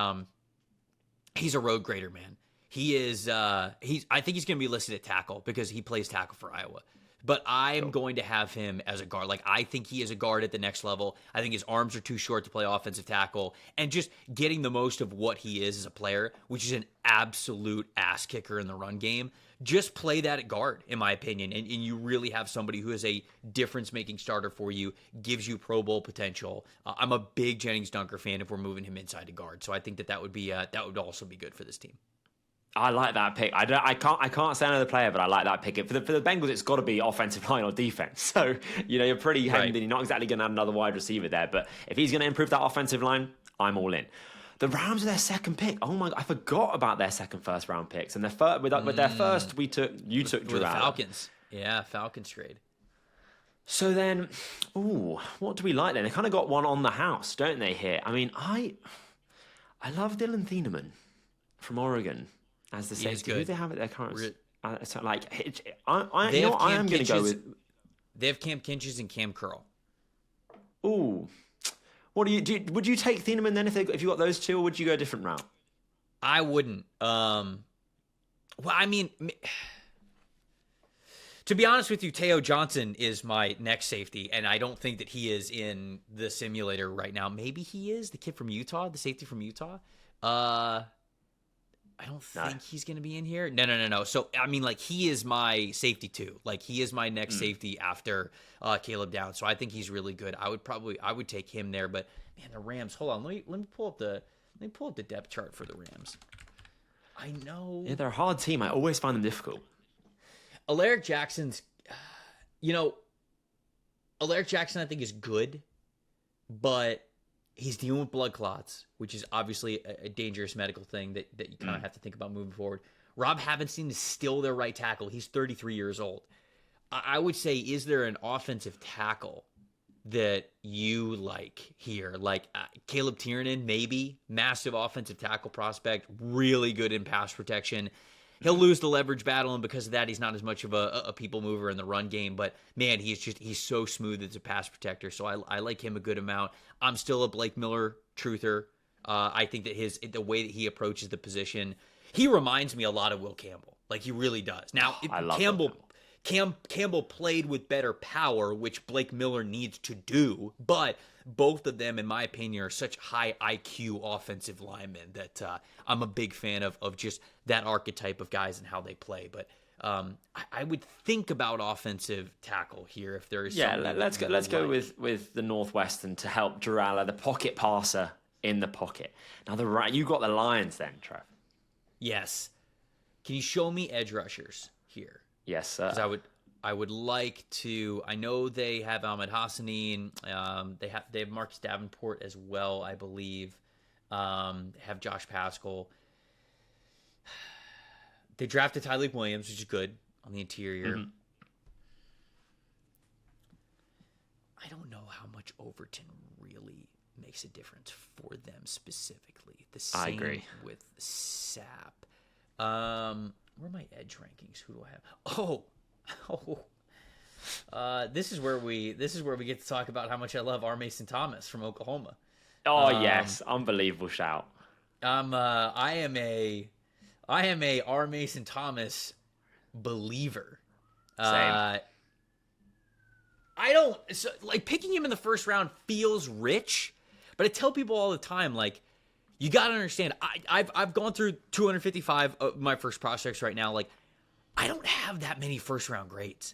B: he's a road grader, man. He is. I think he's going to be listed at tackle because he plays tackle for Iowa. But I am going to have him as a guard. I think he is a guard at the next level. I think his arms are too short to play offensive tackle. And just getting the most of what he is as a player, which is an absolute ass kicker in the run game, just play that at guard, in my opinion. And you really have somebody who is a difference-making starter for you, gives you Pro Bowl potential. I'm a big Jennings Dunker fan if we're moving him inside to guard. So I think that would be that would also be good for this team.
A: I like that pick. I can't say another player, but I like that pick. For the Bengals, it's got to be offensive line or defense. So, you're pretty hemmed in. You're not exactly going to add another wide receiver there. But if he's going to improve that offensive line, I'm all in. The Rams are their second pick. Oh my! I forgot about their second first round picks. And with their first, you took Drew
B: the
A: Allen.
B: Falcons. Yeah, Falcons trade.
A: So then, what do we like then? They kind of got one on the house, don't they? Here, I mean, I love Dylan Thieneman from Oregon as the safety. Who do they have at their current? So like, I am going to go with.
B: They have Cam Kinches and Cam Curl.
A: Ooh, what would you take Thieneman then if you got those two, or would you go a different route?
B: I wouldn't. Well, I mean, to be honest with you, Teo Johnson is my next safety, and I don't think that he is in the simulator right now. Maybe he is, the kid from Utah, the safety from Utah. I don't think he's going to be in here. No. So, I mean, like, he is my safety too. Like, he is my next safety after Caleb Downs. So I think he's really good. I would take him there. But man, the Rams. Hold on, let me pull up the depth chart for the Rams. I know.
A: Yeah, they're a hard team. I always find them difficult.
B: Alaric Jackson's, Alaric Jackson I think is good, but he's dealing with blood clots, which is obviously a dangerous medical thing that you kind of have to think about moving forward. Rob Havenstein is still their right tackle. He's 33 years old. I would say, is there an offensive tackle that you like here? Like Caleb Tiernan, maybe. Massive offensive tackle prospect. Really good in pass protection. He'll lose the leverage battle, and because of that, he's not as much of a people mover in the run game. But, man, he's so smooth as a pass protector, so I like him a good amount. I'm still a Blake Miller truther. I think that the way that he approaches the position, he reminds me a lot of Will Campbell. Like, he really does. Now, Campbell played with better power, which Blake Miller needs to do, but both of them, in my opinion, are such high IQ offensive linemen that I'm a big fan of just that archetype of guys and how they play. But I would think about offensive tackle here if there is.
A: Yeah, let's go with the Northwestern to help Durala, the pocket passer in the pocket. Now you got the Lions then, Trev.
B: Yes. Can you show me edge rushers here?
A: Yes, sir.
B: Because I would like to. I know they have Ahmed Hassanin. They have Marcus Davenport as well, I believe. They have Josh Pascal. They drafted Tyleek Williams, which is good on the interior. Mm-hmm. I don't know how much Overton really makes a difference for them specifically. The same
A: I agree
B: with Sapp. Where are my edge rankings? Who do I have? This is where we get to talk about how much I love R. Mason Thomas from Oklahoma.
A: Oh yes, unbelievable shout.
B: I am a R. Mason Thomas believer.
A: Same.
B: Picking him in the first round feels rich, but I tell people all the time, like, you got to understand, I've gone through 255 of my first prospects right now. Like, I don't have that many first round grades.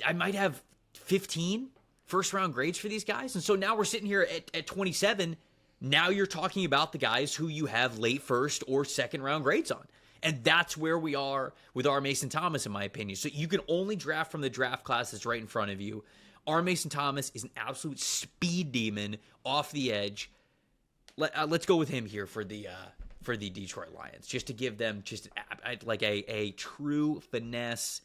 B: I might have 15 first round grades for these guys. And so now we're sitting here at 27. Now you're talking about the guys who you have late first or second round grades on. And that's where we are with R. Mason Thomas, in my opinion. So you can only draft from the draft class that's right in front of you. R. Mason Thomas is an absolute speed demon off the edge. Let's go with him here for the Detroit Lions, just to give them just like a true finesse,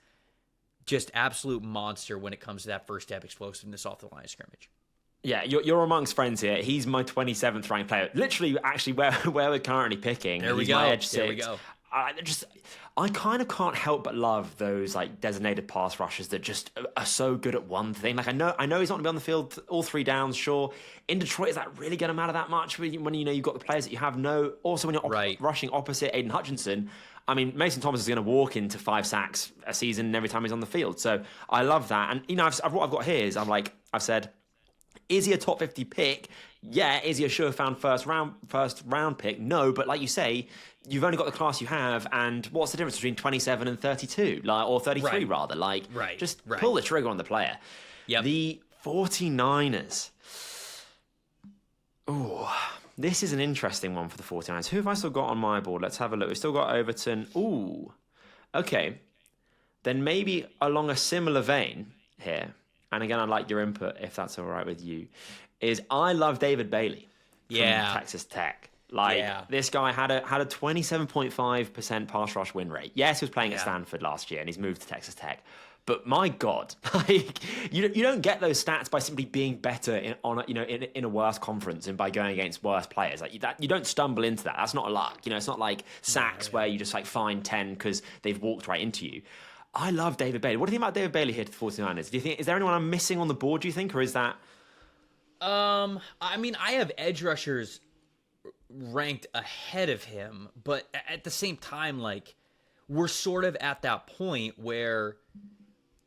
B: just absolute monster when it comes to that first step explosiveness off the line of scrimmage.
A: Yeah, you're amongst friends here. He's my 27th ranked player. Literally, actually, where we're currently picking.
B: There we go. There we go.
A: I kind of can't help but love those like designated pass rushers that just are so good at one thing. Like I know he's not going to be on the field all 3 downs. Sure, in Detroit, is that really going to matter that much when you've got the players that you have? No. Also, when you're rushing opposite Aiden Hutchinson, I mean, Mason Thomas is going to walk into 5 sacks a season every time he's on the field. So I love that. And what I've got here is I've said, is he a top 50 pick? Yeah. Is he a sure-found first round pick? No. But like you say, you've only got the class you have, and what's the difference between 27 and 32, or 33 rather? Just pull the trigger on the player.
B: Yep.
A: The 49ers. Oh, this is an interesting one for the 49ers. Who have I still got on my board? Let's have a look. We've still got Overton. Ooh, okay. Then maybe along a similar vein here, and again, I'd like your input if that's all right with you, is I love David Bailey from
B: Yeah.
A: Texas Tech. Like,
B: Yeah.
A: this guy had a 27.5% pass rush win rate. Yes, he was playing at
B: Yeah.
A: Stanford last year, and he's moved to Texas Tech. But my God, like you don't get those stats by simply being better in a worse conference and by going against worse players. Like you don't stumble into that. That's not a luck. It's not like sacks where you just like find 10 because they've walked right into you. I love David Bailey. What do you think about David Bailey here to the 49ers? Do you think is there anyone I'm missing on the board? Do you think, or is that?
B: I mean, I have edge rushers ranked ahead of him, but at the same time, like we're sort of at that point where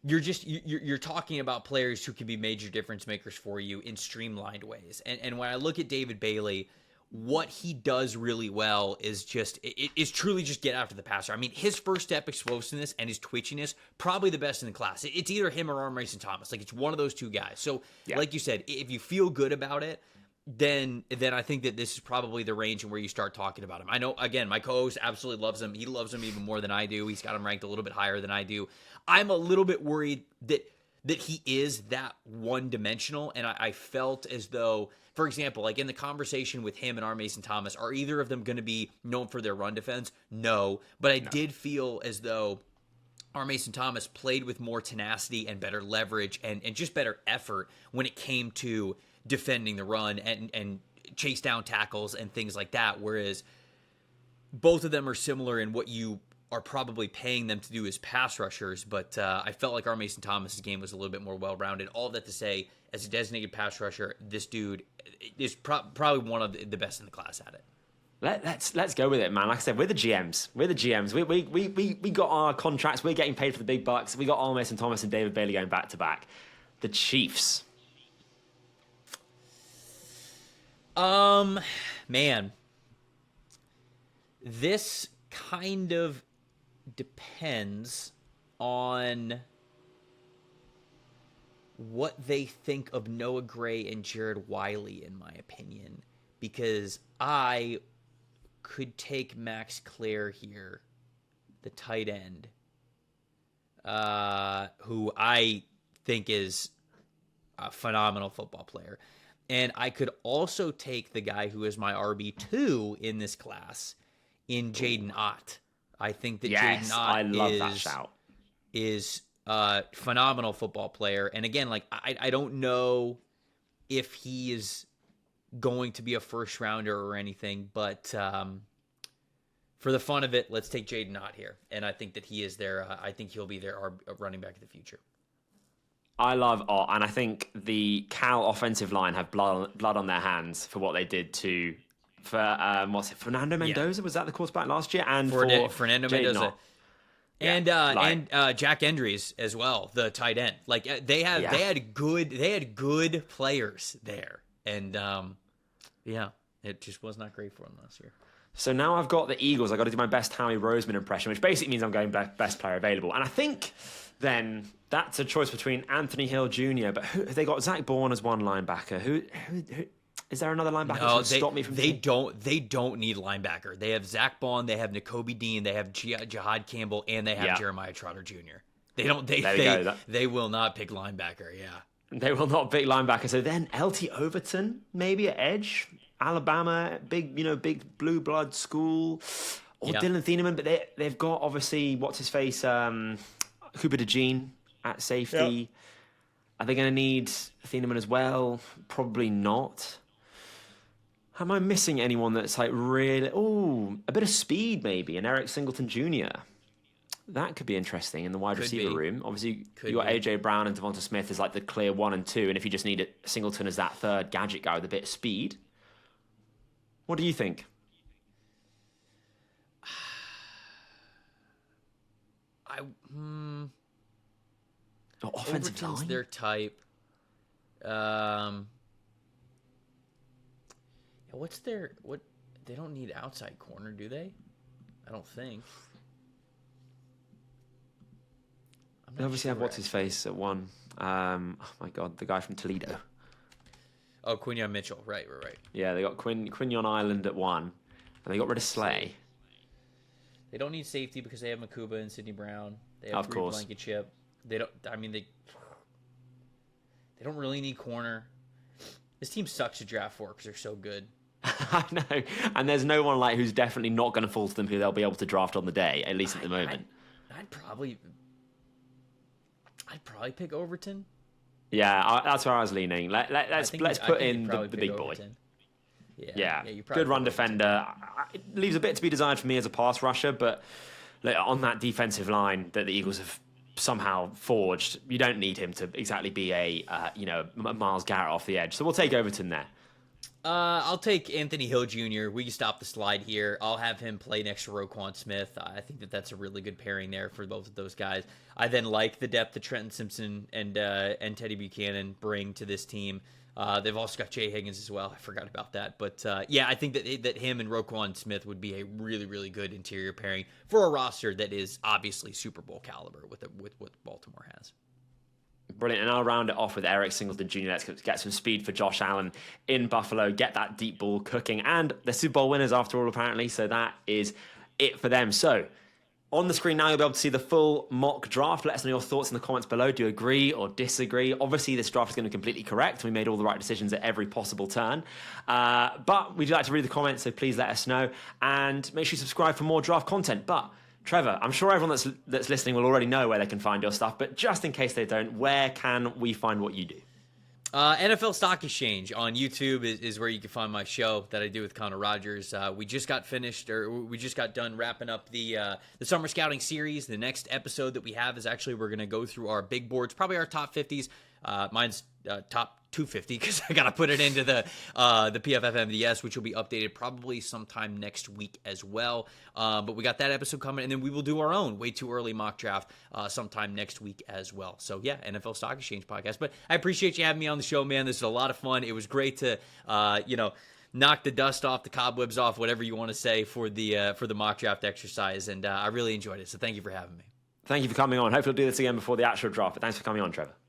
B: you're talking about players who can be major difference makers for you in streamlined ways. And when I look at David Bailey, what he does really well is truly just get after the passer. I mean, his first step explosiveness and his twitchiness, probably the best in the class. It's either him or Mason Thomas. Like, it's one of those two guys. So, like you said, if you feel good about it, then I think that this is probably the range where you start talking about him. I know, again, my co-host absolutely loves him. He loves him even more than I do. He's got him ranked a little bit higher than I do. I'm a little bit worried that he is that one-dimensional, and I felt as though, for example, like in the conversation with him and Mason Thomas, are either of them going to be known for their run defense? No, but I did feel as though Mason Thomas played with more tenacity and better leverage and just better effort when it came to defending the run and chase down tackles and things like that, whereas both of them are similar in what you are probably paying them to do as pass rushers, but I felt like Mason Thomas's game was a little bit more well-rounded. All of that to say, as a designated pass rusher, this dude is probably one of the best in the class at it.
A: Let's go with it, man. Like I said, we're the GMs. We got our contracts. We're getting paid for the big bucks. We got Mason Thomas and David Bailey going back to back. The Chiefs.
B: Man, this kind of depends on what they think of Noah Gray and Jared Wiley, in my opinion, because I could take Max Clare here, the tight end, who I think is a phenomenal football player. And I could also take the guy who is my RB2 in this class in Jaden Ott. I think that Jaden Ott is a phenomenal football player. And again, like I don't know if he is going to be a first rounder or anything, but for the fun of it, let's take Jaden Ott here. And I think that he is there. I think he'll be their running back of the future.
A: I love Ott, and I think the Cal offensive line have blood on their hands for what they did Fernando Mendoza? Was that the quarterback last year? And for
B: Fernando Mendoza. And Jack Endries as well, the tight end. Like they had good players there, and it just was not great for them last year.
A: So now I've got the Eagles. I've got to do my best Howie Roseman impression, which basically means I'm going best player available. And I think then that's a choice between Anthony Hill Jr. But they got Zach Bourne as one linebacker. Who is there another linebacker to stop me from?
B: They don't need linebacker. They have Zach Bourne. They have Nakobe Dean. They have Jihad Campbell, and they have Jeremiah Trotter Jr. They will not pick linebacker. Yeah,
A: they will not pick linebacker. So then LT Overton maybe at edge. Alabama, big blue blood school, or Dylan Thieneman, but they've got obviously what's his face, Cooper DeJean at safety. Yep. Are they going to need Thieneman as well? Probably not. Am I missing anyone that's like really? Oh, a bit of speed maybe, and Eric Singleton Jr. That could be interesting in the wide receiver room. Obviously, you got AJ Brown and Devonta Smith as like the clear 1 and 2, and if you just need Singleton as that third gadget guy with a bit of speed. What do you think? Offensive
B: Overton's
A: line?
B: their type. What? They don't need outside corner, do they? I don't think.
A: They obviously have what's his face at one. Oh my God, the guy from Toledo.
B: Oh, Quinyon Mitchell. Right.
A: Yeah, they got Quinyon Island at 1, and they got rid of Slay.
B: They don't need safety because they have Makuba and Sidney Brown. They have
A: Of course.
B: Blankenship. They don't. I mean, they don't really need corner. This team sucks to draft for because they're so good.
A: I know, and there's no one who's definitely not going to fall to them who they'll be able to draft on the day, at least at the moment.
B: I'd probably pick Overton.
A: Yeah, that's where I was leaning. Let's put in the big boy. Yeah. Good run defender. It leaves a bit to be desired for me as a pass rusher, but on that defensive line that the Eagles have somehow forged, you don't need him to exactly be a Myles Garrett off the edge. So we'll take Overton there.
B: I'll take Anthony Hill Jr. We can stop the slide here. I'll have him play next to Roquan Smith. I think that's a really good pairing there for both of those guys. I then like the depth that Trenton Simpson and Teddy Buchanan bring to this team. They've also got Jay Higgins as well. I forgot about that. But I think that him and Roquan Smith would be a really, really good interior pairing for a roster that is obviously Super Bowl caliber with what Baltimore has.
A: Brilliant. And I'll round it off with Eric Singleton Jr. Let's get some speed for Josh Allen in Buffalo, get that deep ball cooking. And they're Super Bowl winners after all, apparently. So that is it for them. So on the screen now, you'll be able to see the full mock draft. Let us know your thoughts in the comments below. Do you agree or disagree? Obviously, this draft is going to be completely correct. We made all the right decisions at every possible turn. But we do like to read the comments, so please let us know. And make sure you subscribe for more draft content. But Trevor, I'm sure everyone that's listening will already know where they can find your stuff, but just in case they don't, where can we find what you do?
B: NFL Stock Exchange on YouTube is where you can find my show that I do with Connor Rogers. We just got done wrapping up the Summer Scouting Series. The next episode that we have is actually we're going to go through our big boards, probably our top 50s. Mine's top 250 because I got to put it into the PFF MDS, which will be updated probably sometime next week as well. But we got that episode coming, and then we will do our own way too early mock draft sometime next week as well. So yeah, NFL Stock Exchange podcast. But I appreciate you having me on the show, man. This is a lot of fun. It was great to knock the dust off, the cobwebs off, whatever you want to say for the mock draft exercise, and I really enjoyed it. So thank you for having me.
A: Thank you for coming on. Hopefully we'll do this again before the actual draft. But thanks for coming on, Trevor.